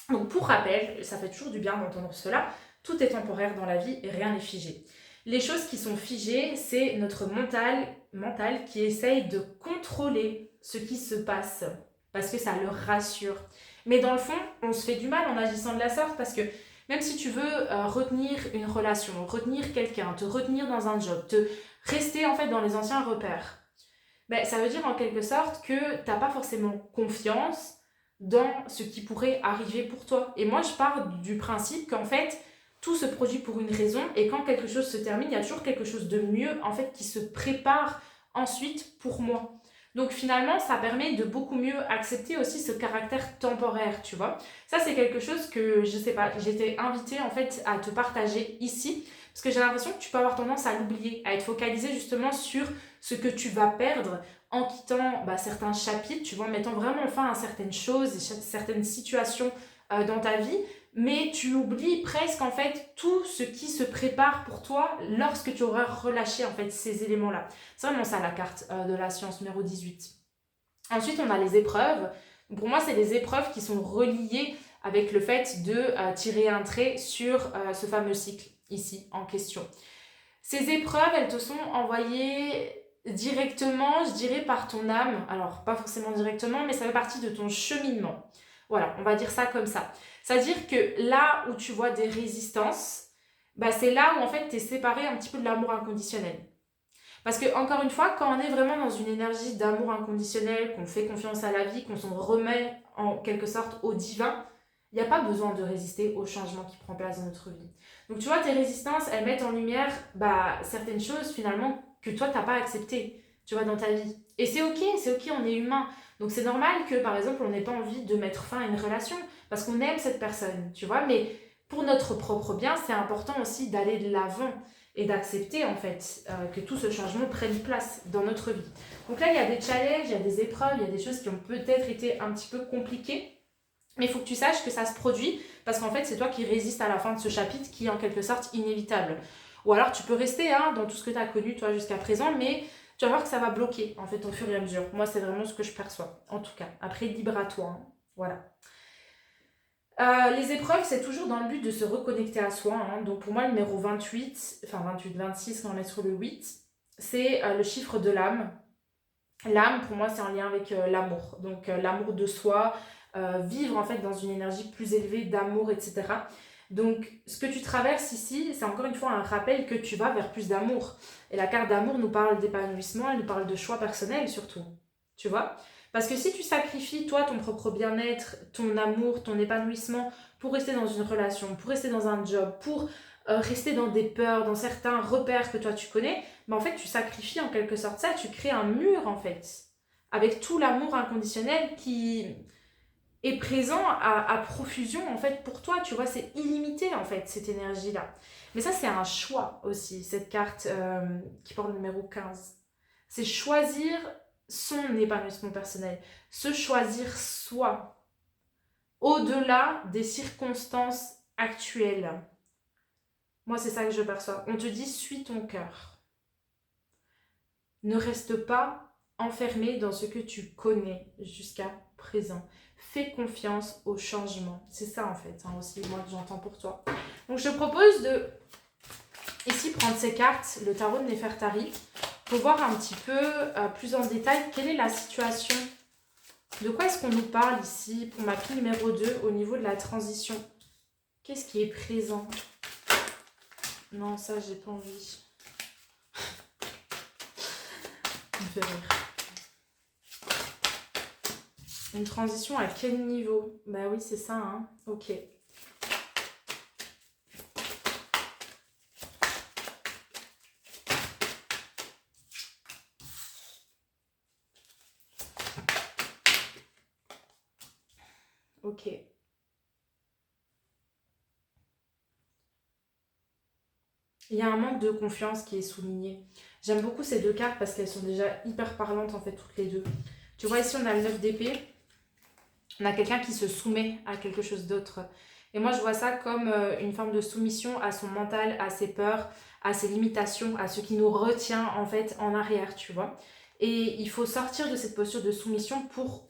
Donc pour rappel, ça fait toujours du bien d'entendre cela, tout est temporaire dans la vie et rien n'est figé. Les choses qui sont figées, c'est notre mental qui essaye de contrôler ce qui se passe parce que ça le rassure. Mais dans le fond, on se fait du mal en agissant de la sorte parce que même si tu veux retenir une relation, retenir quelqu'un, te retenir dans un job, te rester en fait dans les anciens repères, ben, ça veut dire en quelque sorte que tu n'as pas forcément confiance dans ce qui pourrait arriver pour toi. Et moi, je pars du principe qu'en fait, tout se produit pour une raison et quand quelque chose se termine, il y a toujours quelque chose de mieux en fait qui se prépare ensuite pour moi. Donc finalement, ça permet de beaucoup mieux accepter aussi ce caractère temporaire, tu vois. Ça, c'est quelque chose que, je sais pas, j'étais invitée en fait à te partager ici parce que j'ai l'impression que tu peux avoir tendance à l'oublier, à être focalisé justement sur ce que tu vas perdre en quittant certains chapitres, tu vois, en mettant vraiment fin à certaines choses et certaines situations dans ta vie, mais tu oublies presque en fait tout ce qui se prépare pour toi lorsque tu auras relâché en fait ces éléments-là. C'est vraiment ça la carte de la science numéro 18. Ensuite, on a les épreuves. Pour moi, c'est les épreuves qui sont reliées avec le fait de tirer un trait sur ce fameux cycle ici en question. Ces épreuves, elles te sont envoyées directement, je dirais, par ton âme. Alors, pas forcément directement, mais ça fait partie de ton cheminement. Voilà, on va dire ça comme ça. C'est-à-dire que là où tu vois des résistances, c'est là où en fait tu es séparé un petit peu de l'amour inconditionnel. Parce que, encore une fois, quand on est vraiment dans une énergie d'amour inconditionnel, qu'on fait confiance à la vie, qu'on s'en remet en quelque sorte au divin, il n'y a pas besoin de résister au changement qui prend place dans notre vie. Donc tu vois, tes résistances, elles mettent en lumière certaines choses finalement que toi, tu n'as pas acceptées, tu vois, dans ta vie. Et c'est ok, on est humain. Donc c'est normal que, par exemple, on n'ait pas envie de mettre fin à une relation parce qu'on aime cette personne, tu vois. Mais pour notre propre bien, c'est important aussi d'aller de l'avant et d'accepter en fait que tout ce changement prenne place dans notre vie. Donc là, il y a des challenges, il y a des épreuves, il y a des choses qui ont peut-être été un petit peu compliquées, mais il faut que tu saches que ça se produit parce qu'en fait, c'est toi qui résistes à la fin de ce chapitre qui est en quelque sorte inévitable. Ou alors tu peux rester dans tout ce que tu as connu toi jusqu'à présent, mais tu vas voir que ça va bloquer en fait au fur et à mesure. Moi, c'est vraiment ce que je perçois, en tout cas. Après, libre à toi, hein. Voilà. Les épreuves, c'est toujours dans le but de se reconnecter à soi, hein. Donc pour moi, le numéro 28, enfin 28, 26, on est sur le 8, c'est le chiffre de l'âme. L'âme, pour moi, c'est en lien avec l'amour. Donc l'amour de soi, vivre en fait dans une énergie plus élevée d'amour, etc. Donc ce que tu traverses ici, c'est encore une fois un rappel que tu vas vers plus d'amour. Et la carte d'amour nous parle d'épanouissement, elle nous parle de choix personnel surtout. Tu vois? Parce que si tu sacrifies toi ton propre bien-être, ton amour, ton épanouissement pour rester dans une relation, pour rester dans un job, pour rester dans des peurs, dans certains repères que toi tu connais, mais en fait tu sacrifies en quelque sorte ça, tu crées un mur en fait, avec tout l'amour inconditionnel qui est présent à profusion en fait pour toi, tu vois, c'est illimité en fait cette énergie-là. Mais ça c'est un choix aussi, cette carte qui porte le numéro 15. C'est choisir son épanouissement personnel, se choisir soi, au-delà des circonstances actuelles. Moi c'est ça que je perçois. On te dit suis ton cœur. Ne reste pas enfermé dans ce que tu connais jusqu'à présent. Fais confiance au changement. C'est ça en fait, aussi moi que j'entends pour toi. Donc je te propose de ici prendre ces cartes, le tarot de Néfertari, pour voir un petit peu plus en détail quelle est la situation. De quoi est-ce qu'on nous parle ici pour ma pile numéro 2 au niveau de la transition? Qu'est-ce qui est présent? Non, ça j'ai pas envie. Ça me fait rire. Une transition à quel niveau? Bah oui, c'est ça, hein. Ok. Ok. Il y a un manque de confiance qui est souligné. J'aime beaucoup ces deux cartes parce qu'elles sont déjà hyper parlantes en fait toutes les deux. Tu vois ici on a le 9 d'épée. On a quelqu'un qui se soumet à quelque chose d'autre. Et moi je vois ça comme une forme de soumission à son mental, à ses peurs, à ses limitations, à ce qui nous retient en fait en arrière, tu vois. Et il faut sortir de cette posture de soumission pour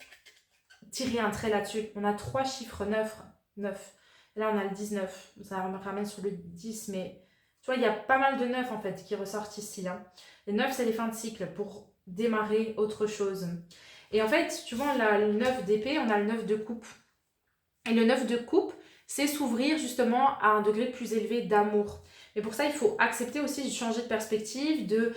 tirer un trait là-dessus. On a 3 chiffres 9. Là on a le 19. Ça me ramène sur le 10, mais tu vois, il y a pas mal de 9 en fait qui ressortent ici, hein. Les 9, c'est les fins de cycle pour démarrer autre chose. Et en fait, tu vois, on a le 9 d'épée, on a le 9 de coupe. Et le 9 de coupe, c'est s'ouvrir justement à un degré plus élevé d'amour. Mais pour ça, il faut accepter aussi de changer de perspective, de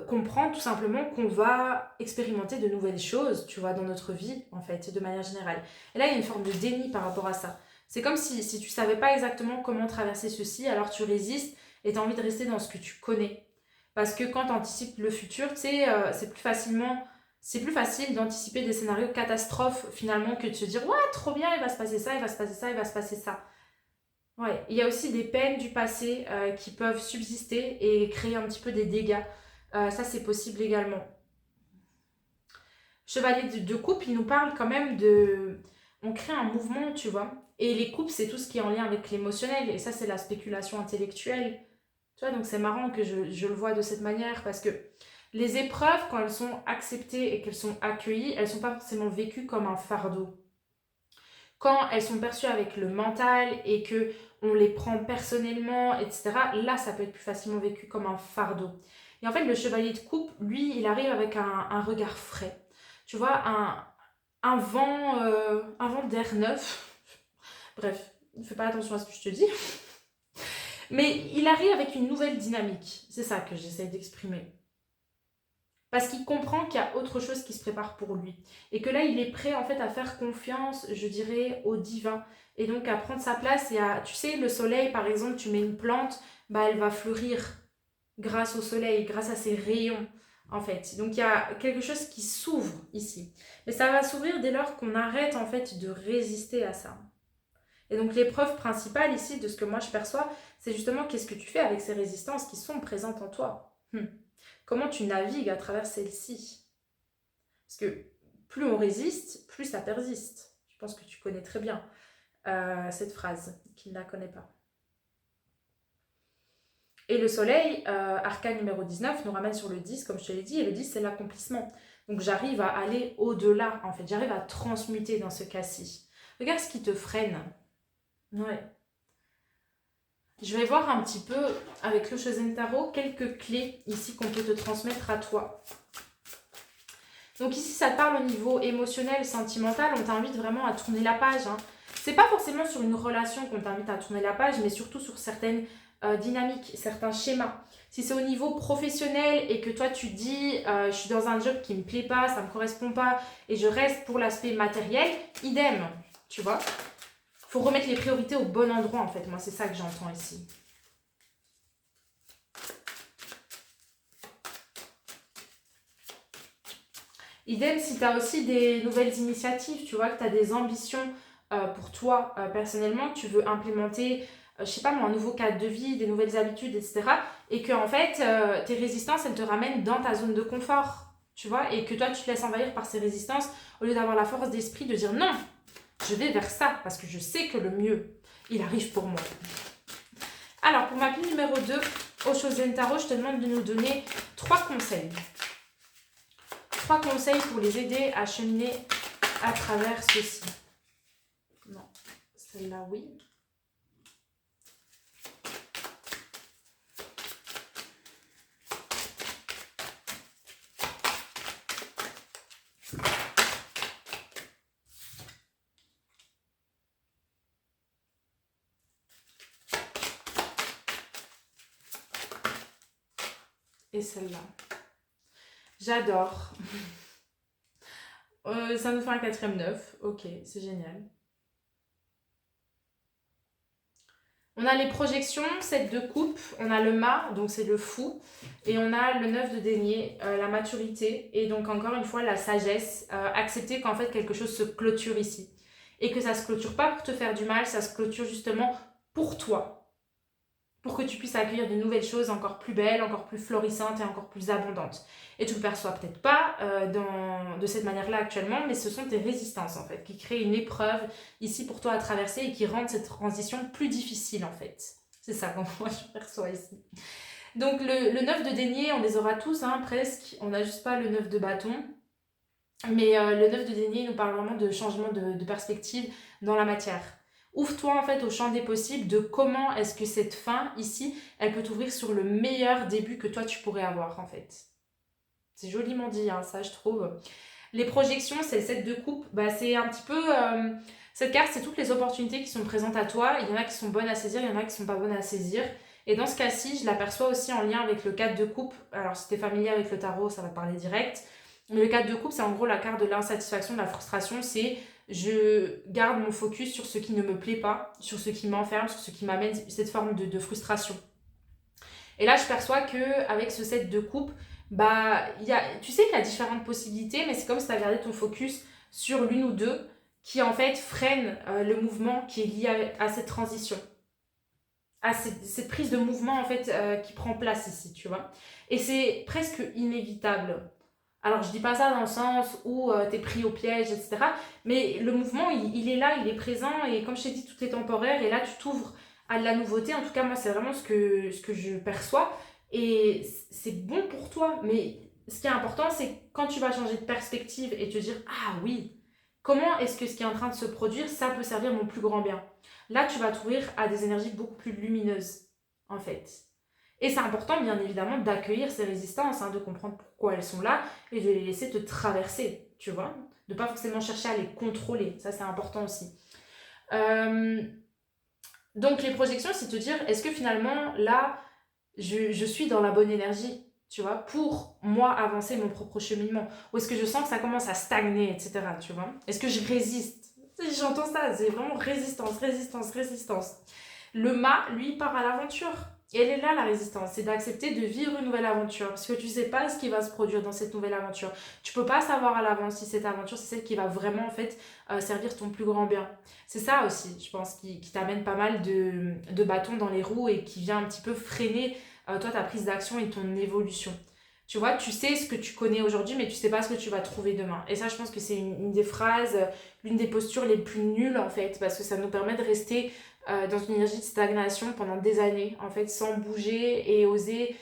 comprendre tout simplement qu'on va expérimenter de nouvelles choses, tu vois, dans notre vie, en fait, de manière générale. Et là, il y a une forme de déni par rapport à ça. C'est comme si tu savais pas exactement comment traverser ceci, alors tu résistes et tu as envie de rester dans ce que tu connais. Parce que quand tu anticipes le futur, tu sais, c'est plus facile d'anticiper des scénarios catastrophes finalement que de se dire ouais, trop bien, il va se passer ça, il va se passer ça, il va se passer ça. Ouais, il y a aussi des peines du passé qui peuvent subsister et créer un petit peu des dégâts. Ça, c'est possible également. Chevalier de coupe, il nous parle quand même de... On crée un mouvement, tu vois. Et les coupes, c'est tout ce qui est en lien avec l'émotionnel. Et ça, c'est la spéculation intellectuelle. Tu vois, donc c'est marrant que je le vois de cette manière parce que les épreuves, quand elles sont acceptées et qu'elles sont accueillies, elles ne sont pas forcément vécues comme un fardeau. Quand elles sont perçues avec le mental et que on les prend personnellement, etc., là, ça peut être plus facilement vécu comme un fardeau. Et en fait, le chevalier de coupe, lui, il arrive avec un regard frais. Tu vois, un vent d'air neuf. Bref, ne fais pas attention à ce que je te dis. Mais il arrive avec une nouvelle dynamique. C'est ça que j'essaie d'exprimer. Parce qu'il comprend qu'il y a autre chose qui se prépare pour lui. Et que là, il est prêt en fait à faire confiance, je dirais, au divin. Et donc à prendre sa place et à... Tu sais, le soleil, par exemple, tu mets une plante, bah elle va fleurir grâce au soleil, grâce à ses rayons, en fait. Donc il y a quelque chose qui s'ouvre ici. Mais ça va s'ouvrir dès lors qu'on arrête en fait de résister à ça. Et donc l'épreuve principale ici, de ce que moi je perçois, c'est justement qu'est-ce que tu fais avec ces résistances qui sont présentes en toi. Comment tu navigues à travers celles-ci? Parce que plus on résiste, plus ça persiste. Je pense que tu connais très bien cette phrase, qui ne la connaît pas. Et le soleil, arcane numéro 19, nous ramène sur le 10, comme je te l'ai dit, et le 10, c'est l'accomplissement. Donc j'arrive à aller au-delà, en fait. J'arrive à transmuter dans ce cas-ci. Regarde ce qui te freine. Ouais. Je vais voir un petit peu, avec le Chosen Tarot, quelques clés ici qu'on peut te transmettre à toi. Donc ici, ça te parle au niveau émotionnel, sentimental. On t'invite vraiment à tourner la page. Hein. C'est pas forcément sur une relation qu'on t'invite à tourner la page, mais surtout sur certaines dynamiques, certains schémas. Si c'est au niveau professionnel et que toi tu dis je suis dans un job qui me plaît pas, ça me correspond pas et je reste pour l'aspect matériel, idem, tu vois. Faut remettre les priorités au bon endroit en fait. Moi, c'est ça que j'entends ici. Idem si tu as aussi des nouvelles initiatives, tu vois, que tu as des ambitions pour toi personnellement, que tu veux implémenter, je sais pas moi, un nouveau cadre de vie, des nouvelles habitudes, etc. Et que en fait, tes résistances, elles te ramènent dans ta zone de confort, tu vois, et que toi, tu te laisses envahir par ces résistances au lieu d'avoir la force d'esprit de dire non, je vais vers ça parce que je sais que le mieux, il arrive pour moi. Alors, pour ma pile numéro 2, au Chosen Tarot, je te demande de nous donner 3 conseils. 3 conseils pour les aider à cheminer à travers ceci. Non, celle-là, oui. Et celle-là. J'adore. Ça nous fait un 4e 9. Ok, c'est génial. On a les projections, 7 de coupe. On a le mât, donc c'est le fou. Et on a le 9 de denier, la maturité. Et donc encore une fois, la sagesse. Accepter qu'en fait quelque chose se clôture ici. Et que ça se clôture pas pour te faire du mal, ça se clôture justement pour toi. Pour que tu puisses accueillir de nouvelles choses encore plus belles, encore plus florissantes et encore plus abondantes. Et tu ne le perçois peut-être pas de cette manière-là actuellement, mais ce sont tes résistances en fait, qui créent une épreuve ici pour toi à traverser et qui rendent cette transition plus difficile en fait. C'est ça comment moi je perçois ici. Donc le 9 de denier, on les aura tous hein, presque, on n'a juste pas le 9 de bâton. Mais le 9 de denier nous parle vraiment de changement de perspective dans la matière. Ouvre-toi en fait au champ des possibles de comment est-ce que cette fin ici, elle peut t'ouvrir sur le meilleur début que toi tu pourrais avoir en fait. C'est joliment dit hein, ça je trouve. Les projections, c'est le 7 de coupe, bah, c'est un petit peu... cette carte, c'est toutes les opportunités qui sont présentes à toi. Il y en a qui sont bonnes à saisir, il y en a qui sont pas bonnes à saisir. Et dans ce cas-ci, je l'aperçois aussi en lien avec le 4 de coupe. Alors si tu es familier avec le tarot, ça va te parler direct. Mais le 4 de coupe, c'est en gros la carte de l'insatisfaction, de la frustration. C'est je garde mon focus sur ce qui ne me plaît pas, sur ce qui m'enferme, sur ce qui m'amène cette forme de frustration. Et là, je perçois qu'avec ce 7 de coupe, bah, tu sais qu'il y a différentes possibilités, mais c'est comme si tu as gardé ton focus sur l'une ou deux qui en fait freinent le mouvement qui est lié à cette transition, à cette prise de mouvement en fait qui prend place ici, tu vois. Et c'est presque inévitable. Alors, je dis pas ça dans le sens où t'es pris au piège, etc. Mais le mouvement, il est là, il est présent. Et comme je t'ai dit, tout est temporaire. Et là, tu t'ouvres à de la nouveauté. En tout cas, moi, c'est vraiment ce que je perçois. Et c'est bon pour toi. Mais ce qui est important, c'est quand tu vas changer de perspective et te dire « Ah oui, comment est-ce que ce qui est en train de se produire, ça peut servir mon plus grand bien ?» Là, tu vas t'ouvrir à des énergies beaucoup plus lumineuses, en fait. Et c'est important, bien évidemment, d'accueillir ces résistances, hein, de comprendre pourquoi elles sont là et de les laisser te traverser, tu vois. De pas forcément chercher à les contrôler. Ça, c'est important aussi. Donc, les projections, c'est te dire, est-ce que finalement, là, je suis dans la bonne énergie, tu vois, pour moi avancer mon propre cheminement? Ou est-ce que je sens que ça commence à stagner, etc., tu vois? Est-ce que je résiste? J'entends ça, c'est vraiment résistance, résistance, résistance. Le mât, lui, part à l'aventure. Et elle est là la résistance, c'est d'accepter de vivre une nouvelle aventure. Parce que tu sais pas ce qui va se produire dans cette nouvelle aventure. Tu peux pas savoir à l'avance si cette aventure, c'est celle qui va vraiment en fait servir ton plus grand bien. C'est ça aussi, je pense, qui t'amène pas mal de bâtons dans les roues et qui vient un petit peu freiner toi ta prise d'action et ton évolution. Tu vois, tu sais ce que tu connais aujourd'hui, mais tu sais pas ce que tu vas trouver demain. Et ça, je pense que c'est une des phrases, l'une des postures les plus nulles en fait, parce que ça nous permet de rester dans une énergie de stagnation pendant des années, en fait, sans bouger et oser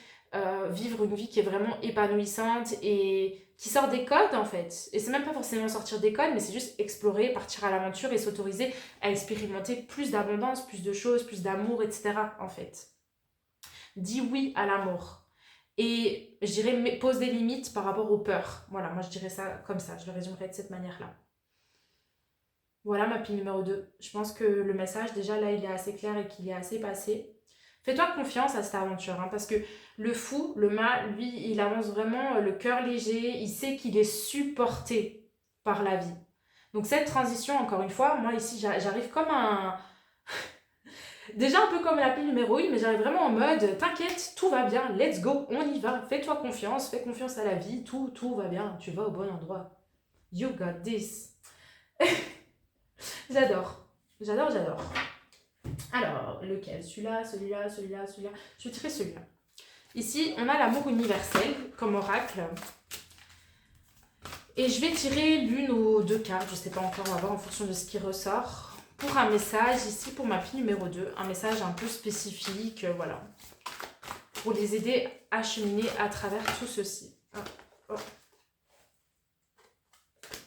vivre une vie qui est vraiment épanouissante et qui sort des codes, en fait. Et c'est même pas forcément sortir des codes, mais c'est juste explorer, partir à l'aventure et s'autoriser à expérimenter plus d'abondance, plus de choses, plus d'amour, etc., en fait. Dis oui à l'amour. Et je dirais, pose des limites par rapport aux peurs. Voilà, moi je dirais ça comme ça, je le résumerai de cette manière-là. Voilà ma pile numéro 2. Je pense que le message, déjà là, il est assez clair et qu'il est assez passé. Fais-toi confiance à cette aventure, hein, parce que le fou, le mal, lui, il avance vraiment le cœur léger, il sait qu'il est supporté par la vie. Donc cette transition, encore une fois, moi ici, j'arrive comme un... Déjà un peu comme la pile numéro 1, mais j'arrive vraiment en mode, t'inquiète, tout va bien, let's go, on y va, fais-toi confiance, fais confiance à la vie, tout va bien, tu vas au bon endroit. You got this. J'adore, j'adore. Alors, lequel? Celui-là, celui-là, celui-là, celui-là. Je vais tirer celui-là. Ici, on a l'amour universel comme oracle. Et je vais tirer l'une ou deux cartes, je ne sais pas encore, on va voir en fonction de ce qui ressort. Pour un message, ici pour ma pile numéro 2, un message un peu spécifique, voilà. Pour les aider à cheminer à travers tout ceci. Oh.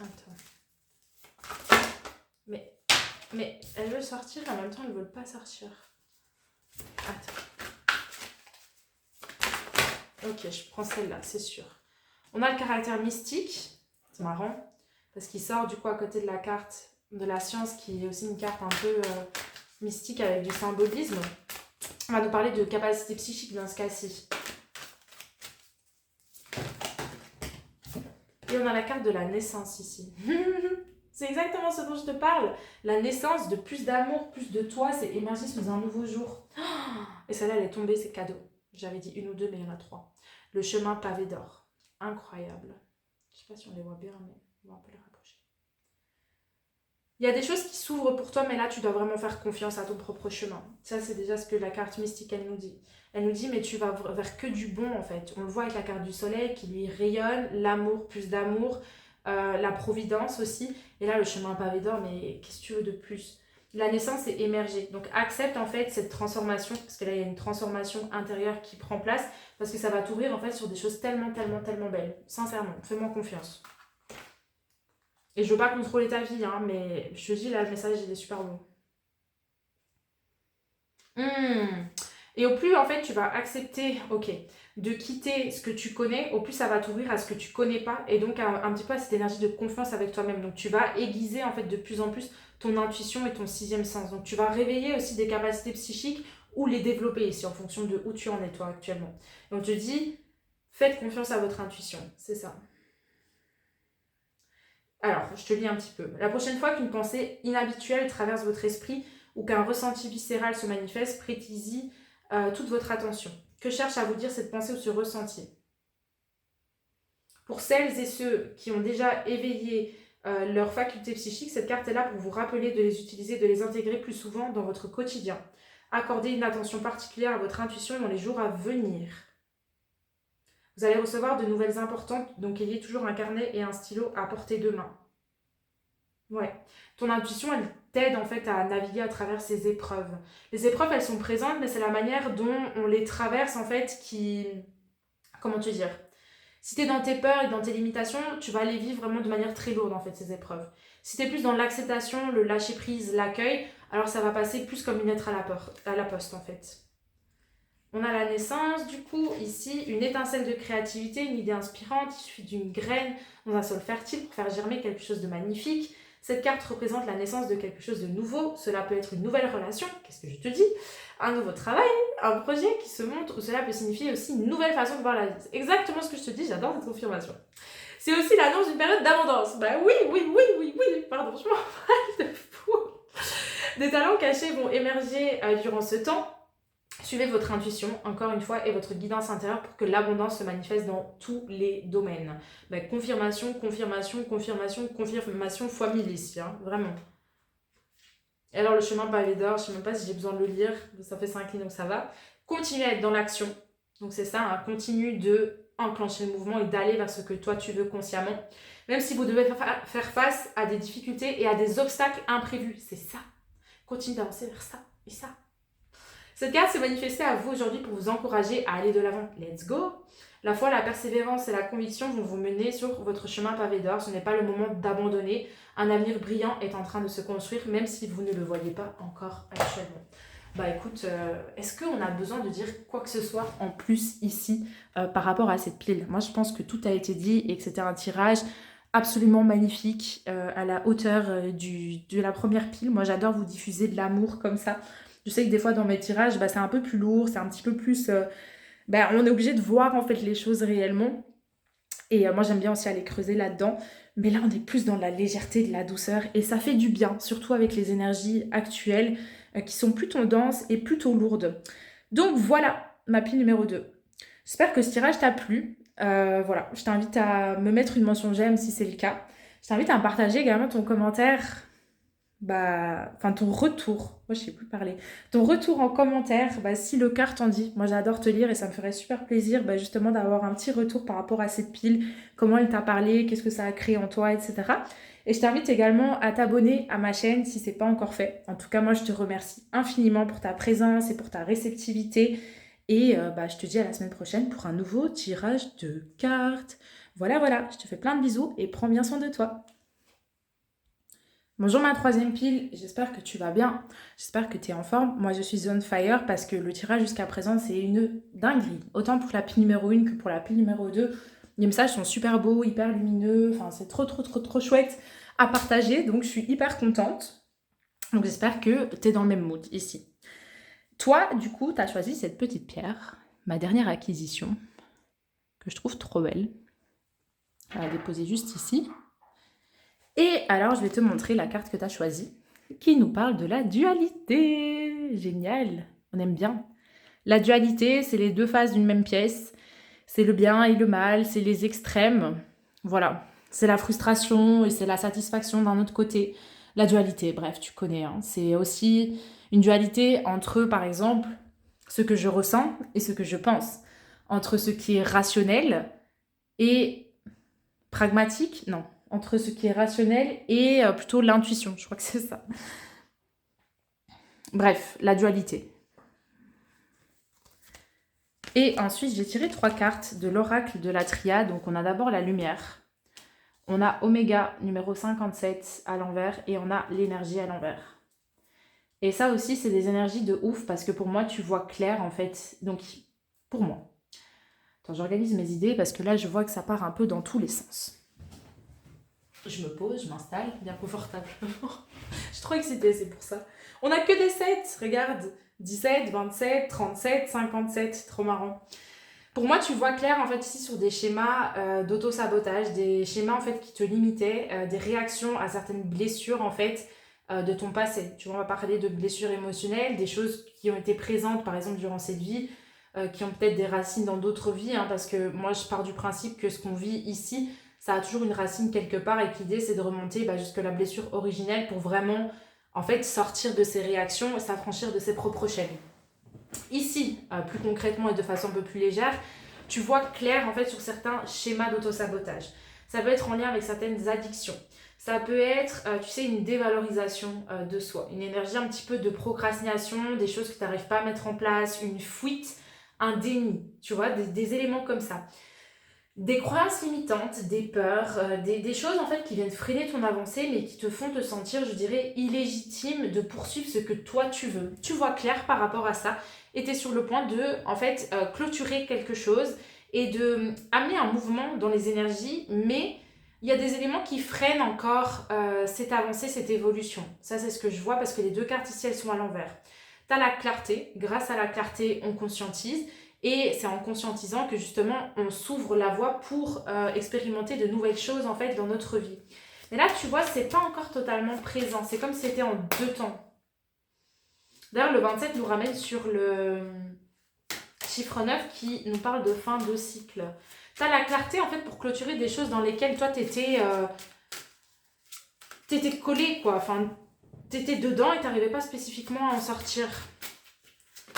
Attends. Mais elles veulent sortir et en même temps elles ne veulent pas sortir. Attends. Ok, je prends celle-là, c'est sûr. On a le caractère mystique. C'est marrant. Parce qu'il sort du coup à côté de la carte de la science qui est aussi une carte un peu mystique avec du symbolisme. On va nous parler de capacité psychique dans ce cas-ci. Et on a la carte de la naissance ici. C'est exactement ce dont je te parle. La naissance de plus d'amour, plus de toi, c'est émerger sous un nouveau jour. Et celle-là, elle est tombée, c'est cadeau. J'avais dit une ou deux, mais il y en a trois. Le chemin pavé d'or. Incroyable. Je sais pas si on les voit bien, mais on va un peu les rapprocher. Il y a des choses qui s'ouvrent pour toi, mais là, tu dois vraiment faire confiance à ton propre chemin. Ça, c'est déjà ce que la carte mystique, elle nous dit. Elle nous dit, mais tu vas vers que du bon, en fait. On le voit avec la carte du soleil qui lui rayonne, l'amour, plus d'amour, la providence aussi. Et là, le chemin pavé d'or, mais qu'est-ce que tu veux de plus? La naissance, c'est émerger. Donc, accepte, en fait, cette transformation, parce que là, il y a une transformation intérieure qui prend place, parce que ça va t'ouvrir, en fait, sur des choses tellement belles. Sincèrement, fais-moi confiance. Et je veux pas contrôler ta vie, hein, mais je te dis, là, le message, il est super bon. Et au plus, en fait, tu vas accepter, ok, de quitter ce que tu connais, au plus ça va t'ouvrir à ce que tu connais pas, et donc un petit peu à cette énergie de confiance avec toi-même. Donc tu vas aiguiser, en fait, de plus en plus ton intuition et ton sixième sens. Donc tu vas réveiller aussi des capacités psychiques ou les développer ici, en fonction de où tu en es, toi, actuellement. Et on te dit, faites confiance à votre intuition, c'est ça. Alors, je te lis un petit peu. La prochaine fois qu'une pensée inhabituelle traverse votre esprit ou qu'un ressenti viscéral se manifeste, prêtez-y toute votre attention. Que cherche à vous dire cette pensée ou ce ressenti? Pour celles et ceux qui ont déjà éveillé leurs facultés psychiques, cette carte est là pour vous rappeler de les utiliser, de les intégrer plus souvent dans votre quotidien. Accordez une attention particulière à votre intuition dans les jours à venir. Vous allez recevoir de nouvelles importantes, donc ayez toujours un carnet et un stylo à portée de main. Ouais. Ton intuition, elle t'aide en fait à naviguer à travers ces épreuves. Les épreuves, elles sont présentes, mais c'est la manière dont on les traverse en fait qui... Comment te dire? Si t'es dans tes peurs et dans tes limitations, tu vas les vivre vraiment de manière très lourde en fait, ces épreuves. Si t'es plus dans l'acceptation, le lâcher-prise, l'accueil, alors ça va passer plus comme une lettre à la poste en fait. On a la naissance, du coup, ici, une étincelle de créativité, une idée inspirante, il suffit d'une graine dans un sol fertile pour faire germer quelque chose de magnifique. Cette carte représente la naissance de quelque chose de nouveau. Cela peut être une nouvelle relation, qu'est-ce que je te dis? Un nouveau travail, un projet qui se monte, ou cela peut signifier aussi une nouvelle façon de voir la vie. C'est exactement ce que je te dis, j'adore cette confirmation. C'est aussi l'annonce d'une période d'abondance. Bah oui, pardon, je m'en parle de fou. Des talents cachés vont émerger durant ce temps. Suivez votre intuition, encore une fois, et votre guidance intérieure pour que l'abondance se manifeste dans tous les domaines. Ben, confirmation fois 1000 ici, hein, vraiment. Et alors le chemin pavé d'or, je ne sais même pas si j'ai besoin de le lire, ça fait 5 lignes donc ça va. Continuez à être dans l'action, donc c'est ça, hein, continue de enclencher le mouvement et d'aller vers ce que toi tu veux consciemment. Même si vous devez faire face à des difficultés et à des obstacles imprévus, c'est ça. Continue d'avancer vers ça. Et ça. Cette carte s'est manifestée à vous aujourd'hui pour vous encourager à aller de l'avant. Let's go! La foi, la persévérance et la conviction vont vous mener sur votre chemin pavé d'or. Ce n'est pas le moment d'abandonner. Un avenir brillant est en train de se construire, même si vous ne le voyez pas encore actuellement. Bah écoute, est-ce qu'on a besoin de dire quoi que ce soit en plus ici par rapport à cette pile? Moi, je pense que tout a été dit et que c'était un tirage absolument magnifique à la hauteur de la première pile. Moi, j'adore vous diffuser de l'amour comme ça. Je sais que des fois, dans mes tirages, bah, c'est un peu plus lourd, c'est un petit peu plus... on est obligé de voir en fait les choses réellement. Et moi, j'aime bien aussi aller creuser là-dedans. Mais là, on est plus dans la légèreté, de la douceur. Et ça fait du bien, surtout avec les énergies actuelles qui sont plutôt denses et plutôt lourdes. Donc voilà, ma pile numéro 2. J'espère que ce tirage t'a plu. Voilà, je t'invite à me mettre une mention j'aime si c'est le cas. Je t'invite à me partager également ton commentaire, ton retour. Moi, je sais plus parler. Ton retour en commentaire, si le cœur t'en dit. Moi, j'adore te lire et ça me ferait super plaisir, justement, d'avoir un petit retour par rapport à cette pile. Comment elle t'a parlé, qu'est-ce que ça a créé en toi, etc. Et je t'invite également à t'abonner à ma chaîne si c'est pas encore fait. En tout cas, moi, je te remercie infiniment pour ta présence et pour ta réceptivité. Et je te dis à la semaine prochaine pour un nouveau tirage de cartes. Voilà, je te fais plein de bisous et prends bien soin de toi. Bonjour ma troisième pile, j'espère que tu vas bien, j'espère que tu es en forme. Moi je suis on fire parce que le tirage jusqu'à présent c'est une dinguerie. Autant pour la pile numéro 1 que pour la pile numéro 2. Les messages sont super beaux, hyper lumineux, enfin c'est trop chouette à partager, donc je suis hyper contente. Donc j'espère que tu es dans le même mood ici. Toi du coup tu as choisi cette petite pierre, ma dernière acquisition, que je trouve trop belle. On va la déposer juste ici. Et alors, je vais te montrer la carte que tu as choisie, qui nous parle de la dualité. Génial, on aime bien. La dualité, c'est les deux faces d'une même pièce. C'est le bien et le mal, c'est les extrêmes. Voilà, c'est la frustration et c'est la satisfaction d'un autre côté. La dualité, bref, tu connais. Hein. C'est aussi une dualité entre, par exemple, ce que je ressens et ce que je pense. Entre ce qui est rationnel et pragmatique, non, entre ce qui est rationnel et plutôt l'intuition, je crois que c'est ça. Bref, la dualité. Et ensuite, j'ai tiré 3 cartes de l'oracle de la triade. Donc, on a d'abord la lumière. On a Oméga numéro 57 à l'envers et on a l'énergie à l'envers. Et ça aussi, c'est des énergies de ouf parce que pour moi, tu vois clair en fait. Donc, pour moi. Attends, j'organise mes idées parce que là, je vois que ça part un peu dans tous les sens. Je me pose, je m'installe bien confortablement. Je suis trop excitée, c'est pour ça. On a que des 7, regarde. 17, 27, 37, 57, trop marrant. Pour moi, tu vois clair en fait ici sur des schémas d'auto-sabotage, des schémas en fait qui te limitaient, des réactions à certaines blessures en fait de ton passé. Tu vois, on va parler de blessures émotionnelles, des choses qui ont été présentes par exemple durant cette vie, qui ont peut-être des racines dans d'autres vies, hein, parce que moi je pars du principe que ce qu'on vit ici, ça a toujours une racine quelque part et que l'idée c'est de remonter jusque la blessure originelle pour vraiment en fait sortir de ses réactions et s'affranchir de ses propres chaînes. Ici, plus concrètement et de façon un peu plus légère, tu vois clair en fait sur certains schémas d'autosabotage. Ça peut être en lien avec certaines addictions. Ça peut être, tu sais, une dévalorisation de soi, une énergie un petit peu de procrastination, des choses que tu n'arrives pas à mettre en place, une fuite, un déni, tu vois, des éléments comme ça. Des croyances limitantes, des peurs, des choses en fait qui viennent freiner ton avancée mais qui te font te sentir, je dirais, illégitime de poursuivre ce que toi tu veux. Tu vois clair par rapport à ça et tu es sur le point de en fait clôturer quelque chose et de amener un mouvement dans les énergies, mais il y a des éléments qui freinent encore cette avancée, cette évolution. Ça c'est ce que je vois parce que les deux cartes ici elles sont à l'envers. Tu as la clarté, grâce à la clarté on conscientise. Et c'est en conscientisant que justement on s'ouvre la voie pour expérimenter de nouvelles choses en fait dans notre vie. Mais là tu vois c'est pas encore totalement présent, c'est comme si c'était en deux temps. D'ailleurs le 27 nous ramène sur le chiffre 9 qui nous parle de fin de cycle. T'as la clarté en fait pour clôturer des choses dans lesquelles toi t'étais collé quoi, enfin t'étais dedans et t'arrivais pas spécifiquement à en sortir.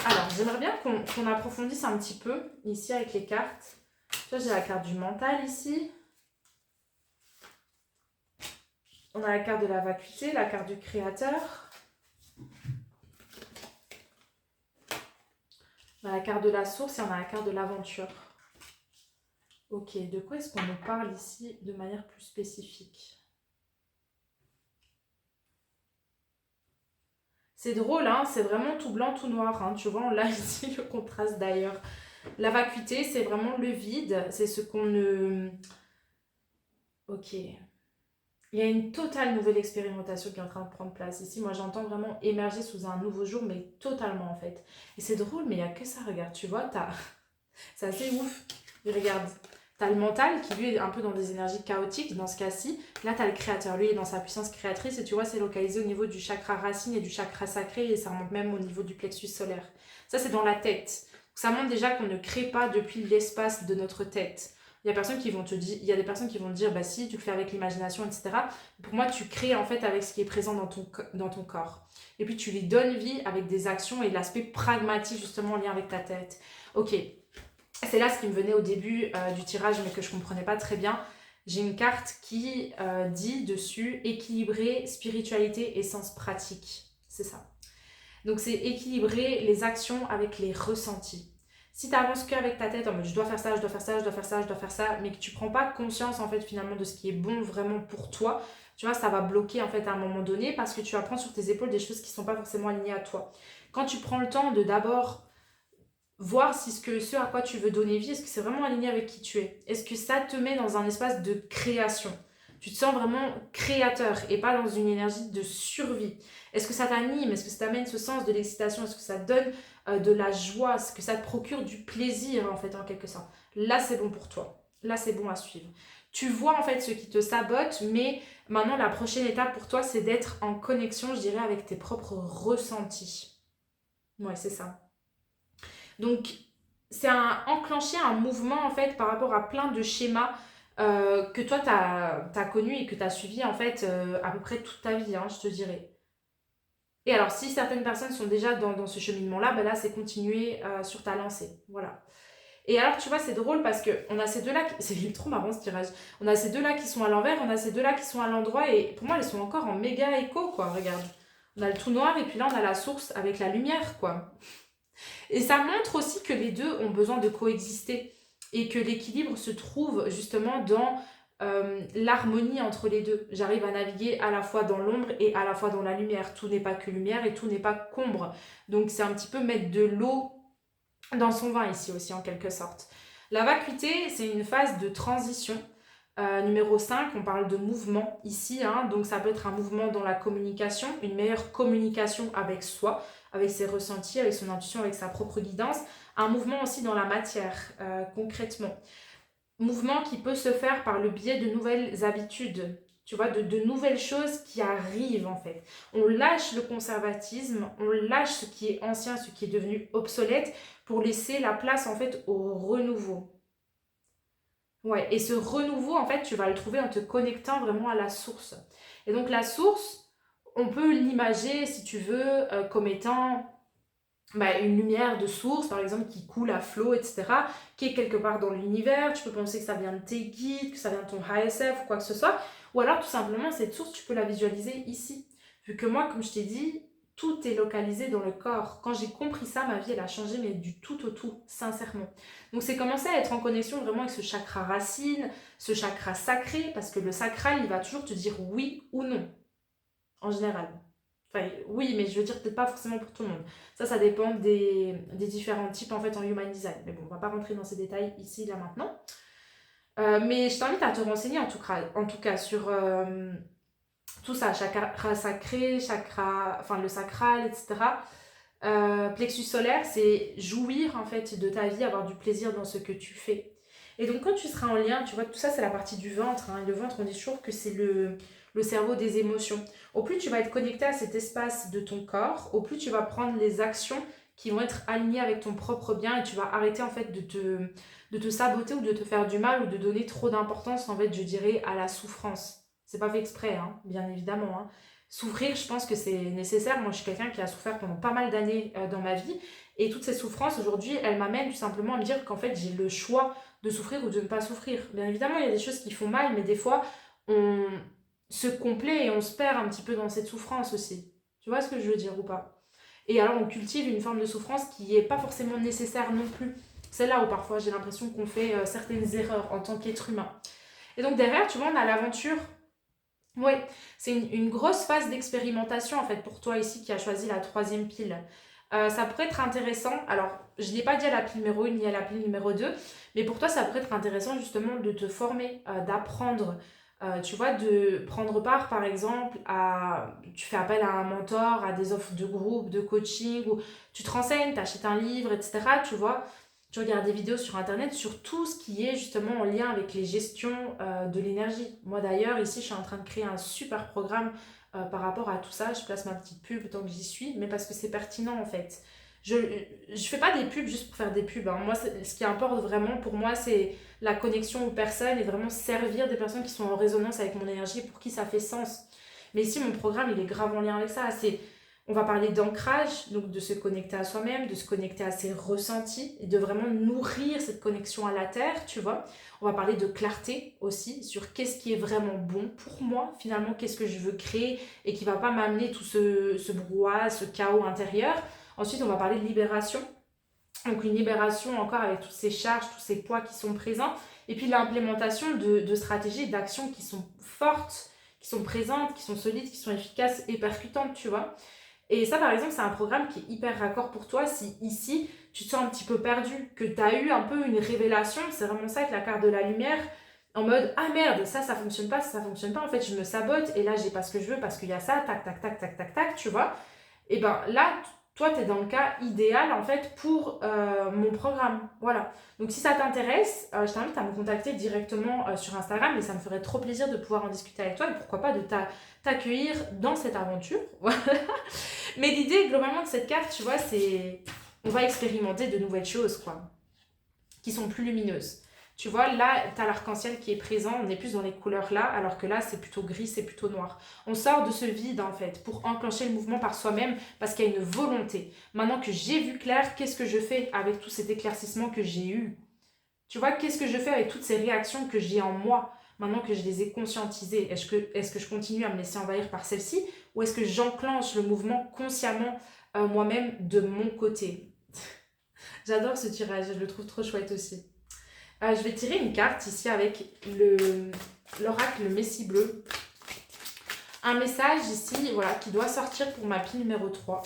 Alors, j'aimerais bien qu'on approfondisse un petit peu ici avec les cartes. Tu vois, j'ai la carte du mental ici. On a la carte de la vacuité, la carte du créateur. On a la carte de la source et on a la carte de l'aventure. Ok, de quoi est-ce qu'on nous parle ici de manière plus spécifique? C'est drôle, hein, c'est vraiment tout blanc, tout noir. Hein. Tu vois, on l'a ici, le contraste d'ailleurs. La vacuité, c'est vraiment le vide. C'est ce qu'on ne... Ok. Il y a une totale nouvelle expérimentation qui est en train de prendre place. Ici, moi, j'entends vraiment émerger sous un nouveau jour, mais totalement, en fait. Et c'est drôle, mais il n'y a que ça. Regarde, tu vois, c'est assez ouf. Mais regarde, t'as le mental qui, lui, est un peu dans des énergies chaotiques, dans ce cas-ci. Là, t'as le créateur. Lui, il est dans sa puissance créatrice. Et tu vois, c'est localisé au niveau du chakra racine et du chakra sacré. Et ça remonte même au niveau du plexus solaire. Ça, c'est dans la tête. Ça montre déjà qu'on ne crée pas depuis l'espace de notre tête. Il y a personnes qui vont te dire, il y a des personnes qui vont te dire, bah si, tu le fais avec l'imagination, etc. Pour moi, tu crées en fait avec ce qui est présent dans ton corps. Et puis tu lui donnes vie avec des actions et l'aspect pragmatique justement en lien avec ta tête. Ok, c'est là ce qui me venait au début du tirage, mais que je ne comprenais pas très bien. J'ai une carte qui dit dessus équilibrer spiritualité et sens pratique. C'est ça. Donc c'est équilibrer les actions avec les ressentis. Si tu avances qu'avec ta tête en mode je dois faire ça, je dois faire ça, je dois faire ça, je dois faire ça, mais que tu prends pas conscience en fait finalement de ce qui est bon vraiment pour toi, tu vois, ça va bloquer en fait à un moment donné parce que tu vas prendre sur tes épaules des choses qui sont pas forcément alignées à toi. Quand tu prends le temps de d'abord voir si ce à quoi tu veux donner vie, est-ce que c'est vraiment aligné avec qui tu es? Est-ce que ça te met dans un espace de création? Tu te sens vraiment créateur et pas dans une énergie de survie. Est-ce que ça t'anime? Est-ce que ça t'amène ce sens de l'excitation? Est-ce que ça te donne de la joie? Est-ce que ça te procure du plaisir en fait en quelque sorte? Là c'est bon pour toi. Là c'est bon à suivre. Tu vois en fait ce qui te sabote, mais maintenant la prochaine étape pour toi c'est d'être en connexion, je dirais, avec tes propres ressentis. Ouais, c'est ça. Donc, c'est enclencher un mouvement en fait par rapport à plein de schémas que toi tu as connus et que tu as suivis en fait à peu près toute ta vie, hein, je te dirais. Et alors, si certaines personnes sont déjà dans ce cheminement-là, ben là, c'est continuer sur ta lancée. Voilà. Et alors, tu vois, c'est drôle parce que on a ces deux-là, c'est trop marrant ce tirage. On a ces deux-là qui sont à l'envers, on a ces deux-là qui sont à l'endroit, et pour moi, elles sont encore en méga écho, quoi. Regarde. On a le tout noir, et puis là, on a la source avec la lumière, quoi. Et ça montre aussi que les deux ont besoin de coexister et que l'équilibre se trouve justement dans l'harmonie entre les deux. J'arrive à naviguer à la fois dans l'ombre et à la fois dans la lumière. Tout n'est pas que lumière et tout n'est pas qu'ombre. Donc c'est un petit peu mettre de l'eau dans son vin ici aussi en quelque sorte. La vacuité, c'est une phase de transition. Numéro 5, on parle de mouvement ici, hein, donc ça peut être un mouvement dans la communication, une meilleure communication avec soi, avec ses ressentis, avec son intuition, avec sa propre guidance. Un mouvement aussi dans la matière, concrètement. Mouvement qui peut se faire par le biais de nouvelles habitudes, tu vois, de nouvelles choses qui arrivent en fait. On lâche le conservatisme, on lâche ce qui est ancien, ce qui est devenu obsolète pour laisser la place en fait au renouveau. Ouais, et ce renouveau, en fait, tu vas le trouver en te connectant vraiment à la source. Et donc la source, on peut l'imager, si tu veux, comme étant une lumière de source, par exemple, qui coule à flot, etc., qui est quelque part dans l'univers. Tu peux penser que ça vient de tes guides, que ça vient de ton HSF ou quoi que ce soit. Ou alors, tout simplement, cette source, tu peux la visualiser ici. Vu que moi, comme je t'ai dit, tout est localisé dans le corps. Quand j'ai compris ça, ma vie, elle a changé, mais du tout au tout, sincèrement. Donc, c'est commencer à être en connexion vraiment avec ce chakra racine, ce chakra sacré, parce que le sacral, il va toujours te dire oui ou non, en général. Enfin, oui, mais je veux dire peut-être pas forcément pour tout le monde. Ça dépend des différents types en fait en human design. Mais bon, on va pas rentrer dans ces détails ici, là, maintenant. Mais je t'invite à te renseigner en tout cas sur tout ça, chakra sacré, chakra, enfin le sacral, etc. Plexus solaire, c'est jouir en fait de ta vie, avoir du plaisir dans ce que tu fais. Et donc quand tu seras en lien, tu vois, tout ça c'est la partie du ventre. Hein, et le ventre, on dit toujours que c'est le cerveau des émotions. Au plus tu vas être connecté à cet espace de ton corps, au plus tu vas prendre les actions qui vont être alignées avec ton propre bien et tu vas arrêter en fait de te saboter ou de te faire du mal ou de donner trop d'importance en fait, je dirais, à la souffrance. C'est pas fait exprès, hein, bien évidemment. Hein. Souffrir, je pense que c'est nécessaire. Moi, je suis quelqu'un qui a souffert pendant pas mal d'années dans ma vie. Et toutes ces souffrances, aujourd'hui, elles m'amènent tout simplement à me dire qu'en fait, j'ai le choix de souffrir ou de ne pas souffrir. Bien évidemment, il y a des choses qui font mal, mais des fois, on se complaît et on se perd un petit peu dans cette souffrance aussi. Tu vois ce que je veux dire ou pas? Et alors on cultive une forme de souffrance qui n'est pas forcément nécessaire non plus. C'est là où parfois j'ai l'impression qu'on fait certaines erreurs en tant qu'être humain. Et donc derrière, tu vois, on a l'aventure. Oui, c'est une grosse phase d'expérimentation en fait pour toi ici qui a choisi la troisième pile. Ça pourrait être intéressant, alors je ne l'ai pas dit à la pile numéro 1 ni à la pile numéro 2, mais pour toi ça pourrait être intéressant justement de te former, d'apprendre, tu vois, de prendre part par exemple à, tu fais appel à un mentor, à des offres de groupe, de coaching, ou tu te renseignes, tu achètes un livre, etc. Tu vois, tu regardes des vidéos sur internet sur tout ce qui est justement en lien avec les gestions de l'énergie. Moi d'ailleurs, ici, je suis en train de créer un super programme par rapport à tout ça. Je place ma petite pub tant que j'y suis, mais parce que c'est pertinent en fait. Je ne fais pas des pubs juste pour faire des pubs, hein. Moi, ce qui importe vraiment pour moi, c'est la connexion aux personnes et vraiment servir des personnes qui sont en résonance avec mon énergie pour qui ça fait sens. Mais ici, mon programme, il est grave en lien avec ça. On va parler d'ancrage, donc de se connecter à soi-même, de se connecter à ses ressentis et de vraiment nourrir cette connexion à la terre, tu vois. On va parler de clarté aussi, sur qu'est-ce qui est vraiment bon pour moi, finalement, qu'est-ce que je veux créer et qui ne va pas m'amener tout ce brouhaha, ce chaos intérieur. Ensuite, on va parler de libération. Donc une libération encore avec toutes ces charges, tous ces poids qui sont présents. Et puis l'implémentation de stratégies, d'actions qui sont fortes, qui sont présentes, qui sont solides, qui sont efficaces et percutantes, tu vois. Et ça, par exemple, c'est un programme qui est hyper raccord pour toi si ici, tu te sens un petit peu perdu, que tu as eu un peu une révélation. C'est vraiment ça avec la carte de la lumière, en mode « Ah merde, ça fonctionne pas, ça fonctionne pas. En fait, je me sabote et là, j'ai pas ce que je veux parce qu'il y a ça, tac, tac, tac, tac, tac, tac, tu vois. » Et ben là, toi, tu es dans le cas idéal, en fait, pour mon programme. Voilà. Donc, si ça t'intéresse, je t'invite à me contacter directement sur Instagram et ça me ferait trop plaisir de pouvoir en discuter avec toi et pourquoi pas de t'accueillir dans cette aventure. Voilà. Mais l'idée, globalement, de cette carte, tu vois, c'est... On va expérimenter de nouvelles choses, quoi, qui sont plus lumineuses. Tu vois, là, tu as l'arc-en-ciel qui est présent, on est plus dans les couleurs là, alors que là, c'est plutôt gris, c'est plutôt noir. On sort de ce vide, en fait, pour enclencher le mouvement par soi-même, parce qu'il y a une volonté. Maintenant que j'ai vu clair, qu'est-ce que je fais avec tout cet éclaircissement que j'ai eu? Tu vois, qu'est-ce que je fais avec toutes ces réactions que j'ai en moi, maintenant que je les ai conscientisées? Est-ce que je continue à me laisser envahir par celle-ci, ou est-ce que j'enclenche le mouvement consciemment moi-même de mon côté? J'adore ce tirage, je le trouve trop chouette aussi. Je vais tirer une carte ici avec l'oracle Messie bleu. Un message ici, voilà, qui doit sortir pour ma pile numéro 3.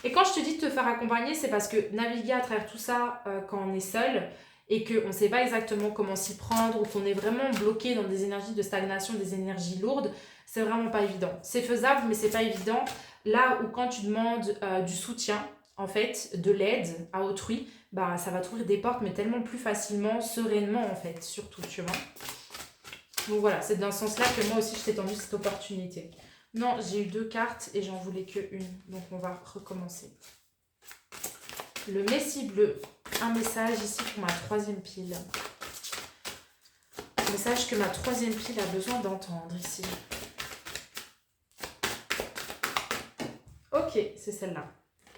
Et quand je te dis de te faire accompagner, c'est parce que naviguer à travers tout ça quand on est seul et qu'on ne sait pas exactement comment s'y prendre ou qu'on est vraiment bloqué dans des énergies de stagnation, des énergies lourdes, c'est vraiment pas évident. C'est faisable, mais c'est pas évident. Là où quand tu demandes du soutien, en fait, de l'aide à autrui, bah ça va t'ouvrir des portes, mais tellement plus facilement, sereinement, en fait, surtout, tu vois. Donc voilà, c'est dans ce sens-là que moi aussi, je t'ai tendu cette opportunité. Non, j'ai eu 2 cartes et j'en voulais qu'une. Donc on va recommencer. Le Messie bleu. Un message ici pour ma 3e pile. Un message que ma 3e pile a besoin d'entendre ici. Ok, c'est celle-là.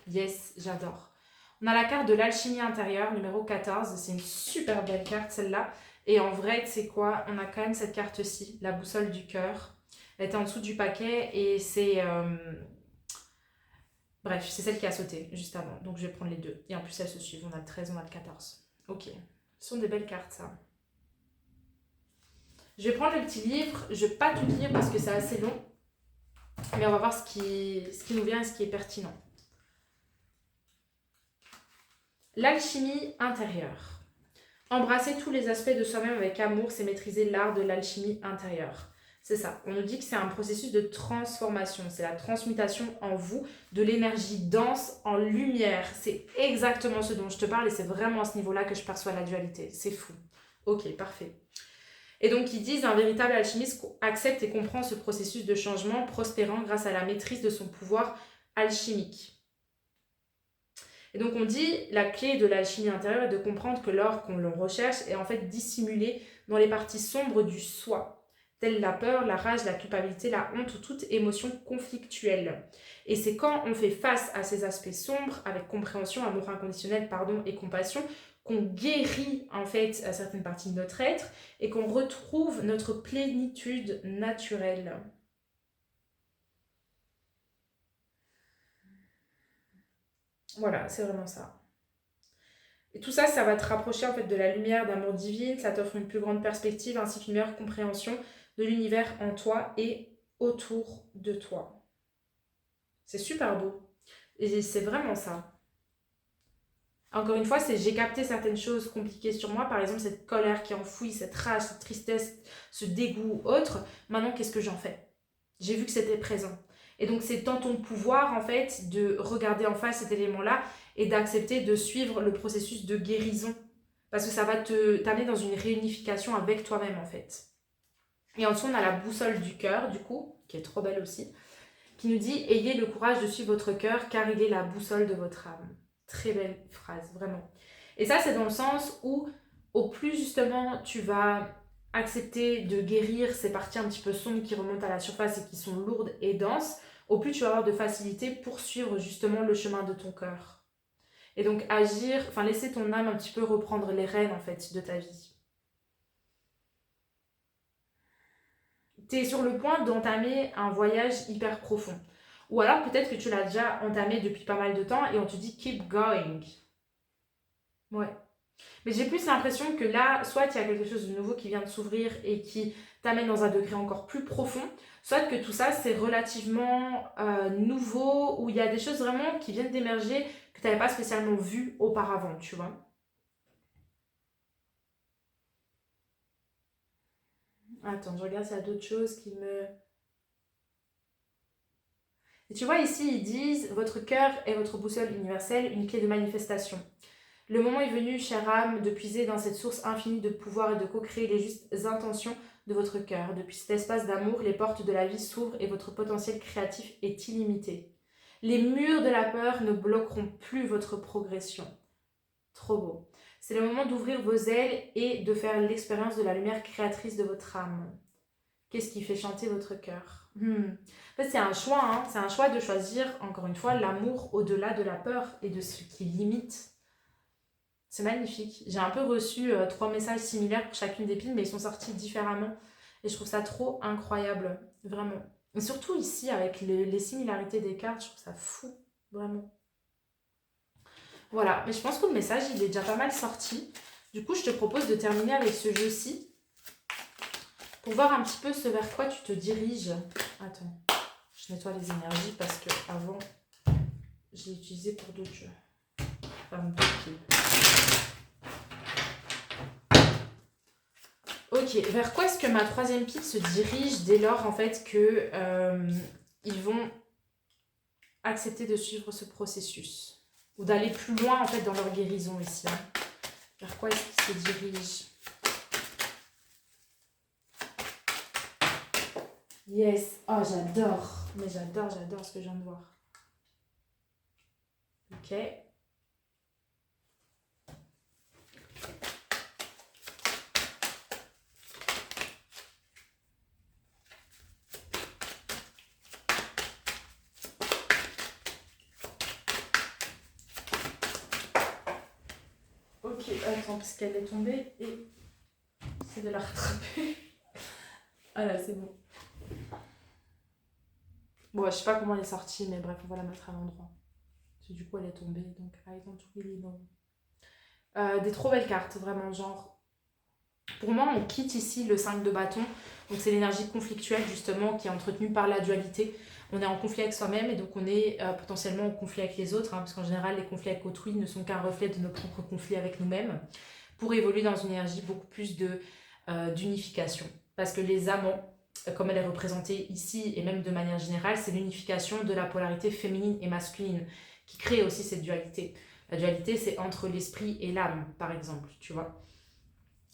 Yes, j'adore. On a la carte de l'alchimie intérieure, numéro 14. C'est une super belle carte, celle-là. Et en vrai, tu sais quoi, on a quand même cette carte-ci, la boussole du cœur. Elle était en dessous du paquet et c'est... Bref, c'est celle qui a sauté juste avant. Donc je vais prendre les deux. Et en plus, elles se suivent. On a le 13, on a le 14. Ok. Ce sont des belles cartes, ça. Je vais prendre le petit livre. Je ne vais pas tout lire parce que c'est assez long. Mais on va voir ce qui nous vient et ce qui est pertinent. L'alchimie intérieure. Embrasser tous les aspects de soi-même avec amour, c'est maîtriser l'art de l'alchimie intérieure. C'est ça. On nous dit que c'est un processus de transformation. C'est la transmutation en vous de l'énergie dense en lumière. C'est exactement ce dont je te parle et c'est vraiment à ce niveau-là que je perçois la dualité. C'est fou. Ok, parfait. Et donc, ils disent un véritable alchimiste accepte et comprend ce processus de changement, prospérant grâce à la maîtrise de son pouvoir alchimique. Et donc, on dit la clé de l'alchimie intérieure est de comprendre que l'or qu'on l'on recherche est en fait dissimulé dans les parties sombres du soi, telles la peur, la rage, la culpabilité, la honte ou toute émotion conflictuelle. Et c'est quand on fait face à ces aspects sombres avec compréhension, amour inconditionnel, pardon et compassion qu'on guérit en fait certaines parties de notre être et qu'on retrouve notre plénitude naturelle. Voilà, c'est vraiment ça. Et tout ça, ça va te rapprocher en fait de la lumière, d'amour divine, ça t'offre une plus grande perspective ainsi qu'une meilleure compréhension de l'univers en toi et autour de toi. C'est super beau. Et c'est vraiment ça. Encore une fois, c'est j'ai capté certaines choses compliquées sur moi, par exemple cette colère qui est enfouie, cette rage, cette tristesse, ce dégoût autre. Maintenant, qu'est-ce que j'en fais? J'ai vu que c'était présent. Et donc, c'est dans ton pouvoir, en fait, de regarder en face cet élément-là et d'accepter de suivre le processus de guérison. Parce que ça va t'amener dans une réunification avec toi-même, en fait. Et en dessous, on a la boussole du cœur, du coup, qui est trop belle aussi, qui nous dit « Ayez le courage de suivre votre cœur, car il est la boussole de votre âme ». Très belle phrase, vraiment. Et ça, c'est dans le sens où, au plus justement, tu vas accepter de guérir ces parties un petit peu sombres qui remontent à la surface et qui sont lourdes et denses, au plus tu vas avoir de facilité pour suivre justement le chemin de ton cœur. Et donc agir, enfin laisser ton âme un petit peu reprendre les rênes en fait de ta vie. Tu es sur le point d'entamer un voyage hyper profond. Ou alors peut-être que tu l'as déjà entamé depuis pas mal de temps et on te dit keep going. Ouais. Mais j'ai plus l'impression que là, soit il y a quelque chose de nouveau qui vient de s'ouvrir et qui t'amène dans un degré encore plus profond, soit que tout ça c'est relativement nouveau, où il y a des choses vraiment qui viennent d'émerger que tu n'avais pas spécialement vues auparavant, tu vois. Attends, je regarde s'il y a d'autres choses qui me... Et tu vois ici, ils disent, votre cœur est votre boussole universelle, une clé de manifestation. Le moment est venu, chère âme, de puiser dans cette source infinie de pouvoir et de co-créer les justes intentions de votre cœur. Depuis cet espace d'amour, les portes de la vie s'ouvrent et votre potentiel créatif est illimité. Les murs de la peur ne bloqueront plus votre progression. Trop beau. C'est le moment d'ouvrir vos ailes et de faire l'expérience de la lumière créatrice de votre âme. Qu'est-ce qui fait chanter votre cœur? En fait, c'est un choix, hein. C'est un choix de choisir, encore une fois, l'amour au-delà de la peur et de ce qui limite. C'est magnifique. J'ai un peu reçu 3 messages similaires pour chacune des piles, mais ils sont sortis différemment. Et je trouve ça trop incroyable, vraiment. Et surtout ici, avec les similarités des cartes, je trouve ça fou, vraiment. Voilà, mais je pense que le message, il est déjà pas mal sorti. Du coup, je te propose de terminer avec ce jeu-ci pour voir un petit peu ce vers quoi tu te diriges. Attends, je nettoie les énergies parce que avant, je l'ai utilisé pour d'autres jeux. Enfin, d'autres piles. Ok, vers quoi est-ce que ma troisième pile se dirige dès lors en fait que ils vont accepter de suivre ce processus ou d'aller plus loin en fait dans leur guérison ici, hein. Vers quoi est-ce qu'ils se dirigent? Yes, oh j'adore, mais j'adore ce que je viens de voir. Ok. Ok, attends, parce qu'elle est tombée et c'est de la rattraper. Ah là, c'est bon. Bon, je sais pas comment elle est sortie, mais bref, on va la mettre à l'endroit. Parce que du coup, elle est tombée, donc I don't really know. Des trop belles cartes, vraiment, genre... Pour moi, on quitte ici le 5 de bâton. Donc, c'est l'énergie conflictuelle, justement, qui est entretenue par la dualité. On est en conflit avec soi-même et donc on est potentiellement en conflit avec les autres, hein, parce qu'en général, les conflits avec autrui ne sont qu'un reflet de nos propres conflits avec nous-mêmes, pour évoluer dans une énergie beaucoup plus d'unification. Parce que les amants, comme elle est représentée ici et même de manière générale, c'est l'unification de la polarité féminine et masculine qui crée aussi cette dualité. La dualité, c'est entre l'esprit et l'âme, par exemple, tu vois.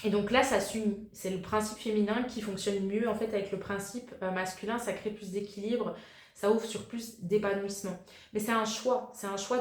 Et donc là, ça s'unit. C'est le principe féminin qui fonctionne mieux en fait avec le principe masculin. Ça crée plus d'équilibre, ça ouvre sur plus d'épanouissement. Mais c'est un choix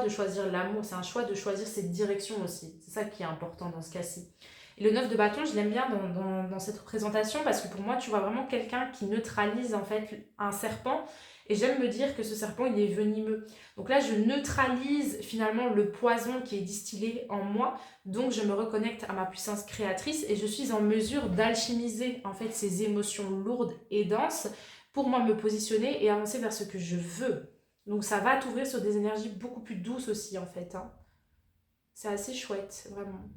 de choisir l'amour, c'est un choix de choisir cette direction aussi. C'est ça qui est important dans ce cas-ci. Et le 9 de bâton, je l'aime bien dans cette représentation parce que pour moi, tu vois vraiment quelqu'un qui neutralise en fait un serpent. Et j'aime me dire que ce serpent, il est venimeux. Donc là, je neutralise finalement le poison qui est distillé en moi. Donc, je me reconnecte à ma puissance créatrice et je suis en mesure d'alchimiser en fait ces émotions lourdes et denses pour moi me positionner et avancer vers ce que je veux. Donc ça va t'ouvrir sur des énergies beaucoup plus douces aussi en fait, hein. C'est assez chouette, vraiment.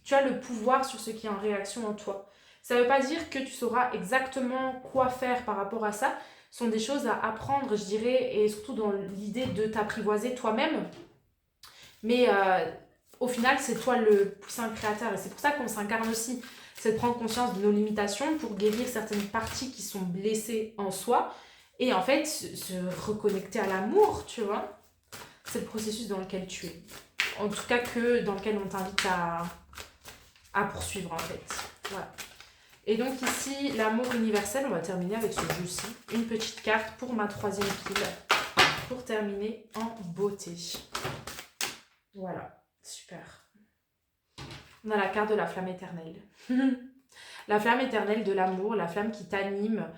Tu as le pouvoir sur ce qui est en réaction en toi. Ça ne veut pas dire que tu sauras exactement quoi faire par rapport à ça. Ce sont des choses à apprendre, je dirais, et surtout dans l'idée de t'apprivoiser toi-même. Mais au final, c'est toi le puissant créateur. Et c'est pour ça qu'on s'incarne aussi. C'est de prendre conscience de nos limitations pour guérir certaines parties qui sont blessées en soi. Et en fait, se reconnecter à l'amour, tu vois. C'est le processus dans lequel tu es. En tout cas, dans lequel on t'invite à poursuivre, en fait. Voilà. Et donc ici, l'amour universel, on va terminer avec ce jeu-ci. Une petite carte pour ma troisième pile, pour terminer en beauté. Voilà, super. On a la carte de la flamme éternelle. La flamme éternelle de l'amour, la flamme qui t'anime.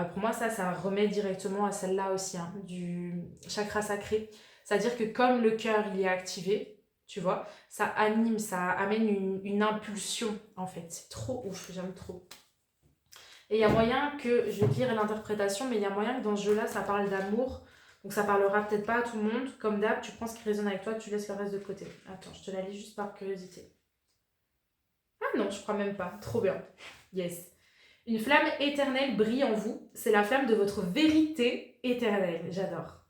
Pour moi, ça remet directement à celle-là aussi, hein, du chakra sacré. C'est-à-dire que comme le cœur, il est activé, tu vois, ça anime, ça amène une impulsion, en fait. C'est trop ouf, j'aime trop. Et il y a moyen que, je vais te lire l'interprétation, mais il y a moyen que dans ce jeu-là, ça parle d'amour. Donc ça parlera peut-être pas à tout le monde. Comme d'hab, tu prends ce qui résonne avec toi, tu laisses le reste de côté. Attends, je te la lis juste par curiosité. Ah non, je crois même pas. Trop bien. Yes. Une flamme éternelle brille en vous. C'est la flamme de votre vérité éternelle. J'adore.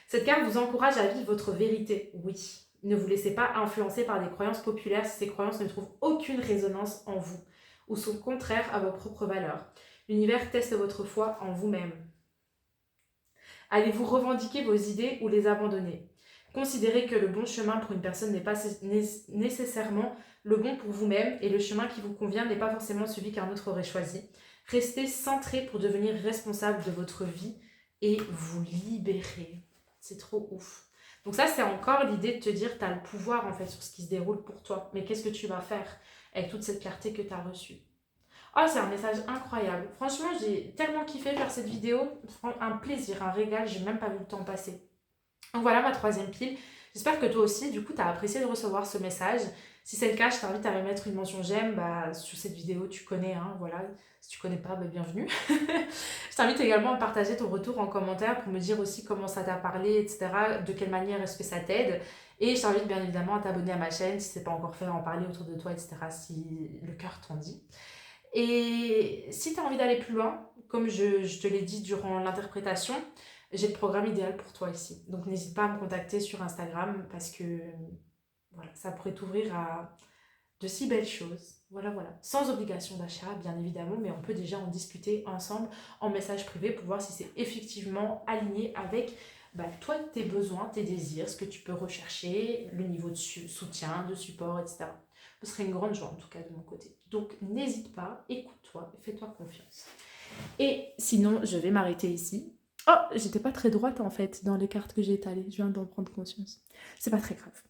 Cette carte vous encourage à vivre votre vérité. Oui. Ne vous laissez pas influencer par des croyances populaires si ces croyances ne trouvent aucune résonance en vous ou sont contraires à vos propres valeurs. L'univers teste votre foi en vous-même. Allez-vous revendiquer vos idées ou les abandonner? Considérez que le bon chemin pour une personne n'est pas nécessairement le bon pour vous-même et le chemin qui vous convient n'est pas forcément celui qu'un autre aurait choisi. Restez centré pour devenir responsable de votre vie et vous libérer. C'est trop ouf. Donc ça, c'est encore l'idée de te dire, tu as le pouvoir en fait sur ce qui se déroule pour toi. Mais qu'est-ce que tu vas faire avec toute cette clarté que tu as reçue? Oh, c'est un message incroyable. Franchement, j'ai tellement kiffé faire cette vidéo. Un plaisir, un régal, j'ai même pas vu le temps passer. Donc voilà ma troisième pile. J'espère que toi aussi, du coup, tu as apprécié de recevoir ce message. Si c'est le cas, je t'invite à me mettre une mention j'aime. Sur cette vidéo, tu connais, hein, voilà. Si tu connais pas, bienvenue. Je t'invite également à partager ton retour en commentaire pour me dire aussi comment ça t'a parlé, etc. De quelle manière est-ce que ça t'aide. Et je t'invite bien évidemment à t'abonner à ma chaîne si ce n'est pas encore fait, à en parler autour de toi, etc. si le cœur t'en dit. Et si tu as envie d'aller plus loin, comme je te l'ai dit durant l'interprétation, j'ai le programme idéal pour toi ici. Donc n'hésite pas à me contacter sur Instagram parce que voilà, ça pourrait t'ouvrir à de si belles choses. Voilà, voilà. Sans obligation d'achat, bien évidemment, mais on peut déjà en discuter ensemble en message privé pour voir si c'est effectivement aligné avec toi, tes besoins, tes désirs, ce que tu peux rechercher, le niveau de soutien, de support, etc. Ce serait une grande joie en tout cas de mon côté. Donc n'hésite pas, écoute-toi, fais-toi confiance. Et sinon, je vais m'arrêter ici. Oh, j'étais pas très droite en fait dans les cartes que j'ai étalées. Je viens d'en prendre conscience. C'est pas très grave.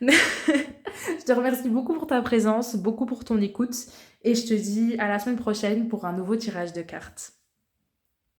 Je te remercie beaucoup pour ta présence, beaucoup pour ton écoute. Et je te dis à la semaine prochaine pour un nouveau tirage de cartes.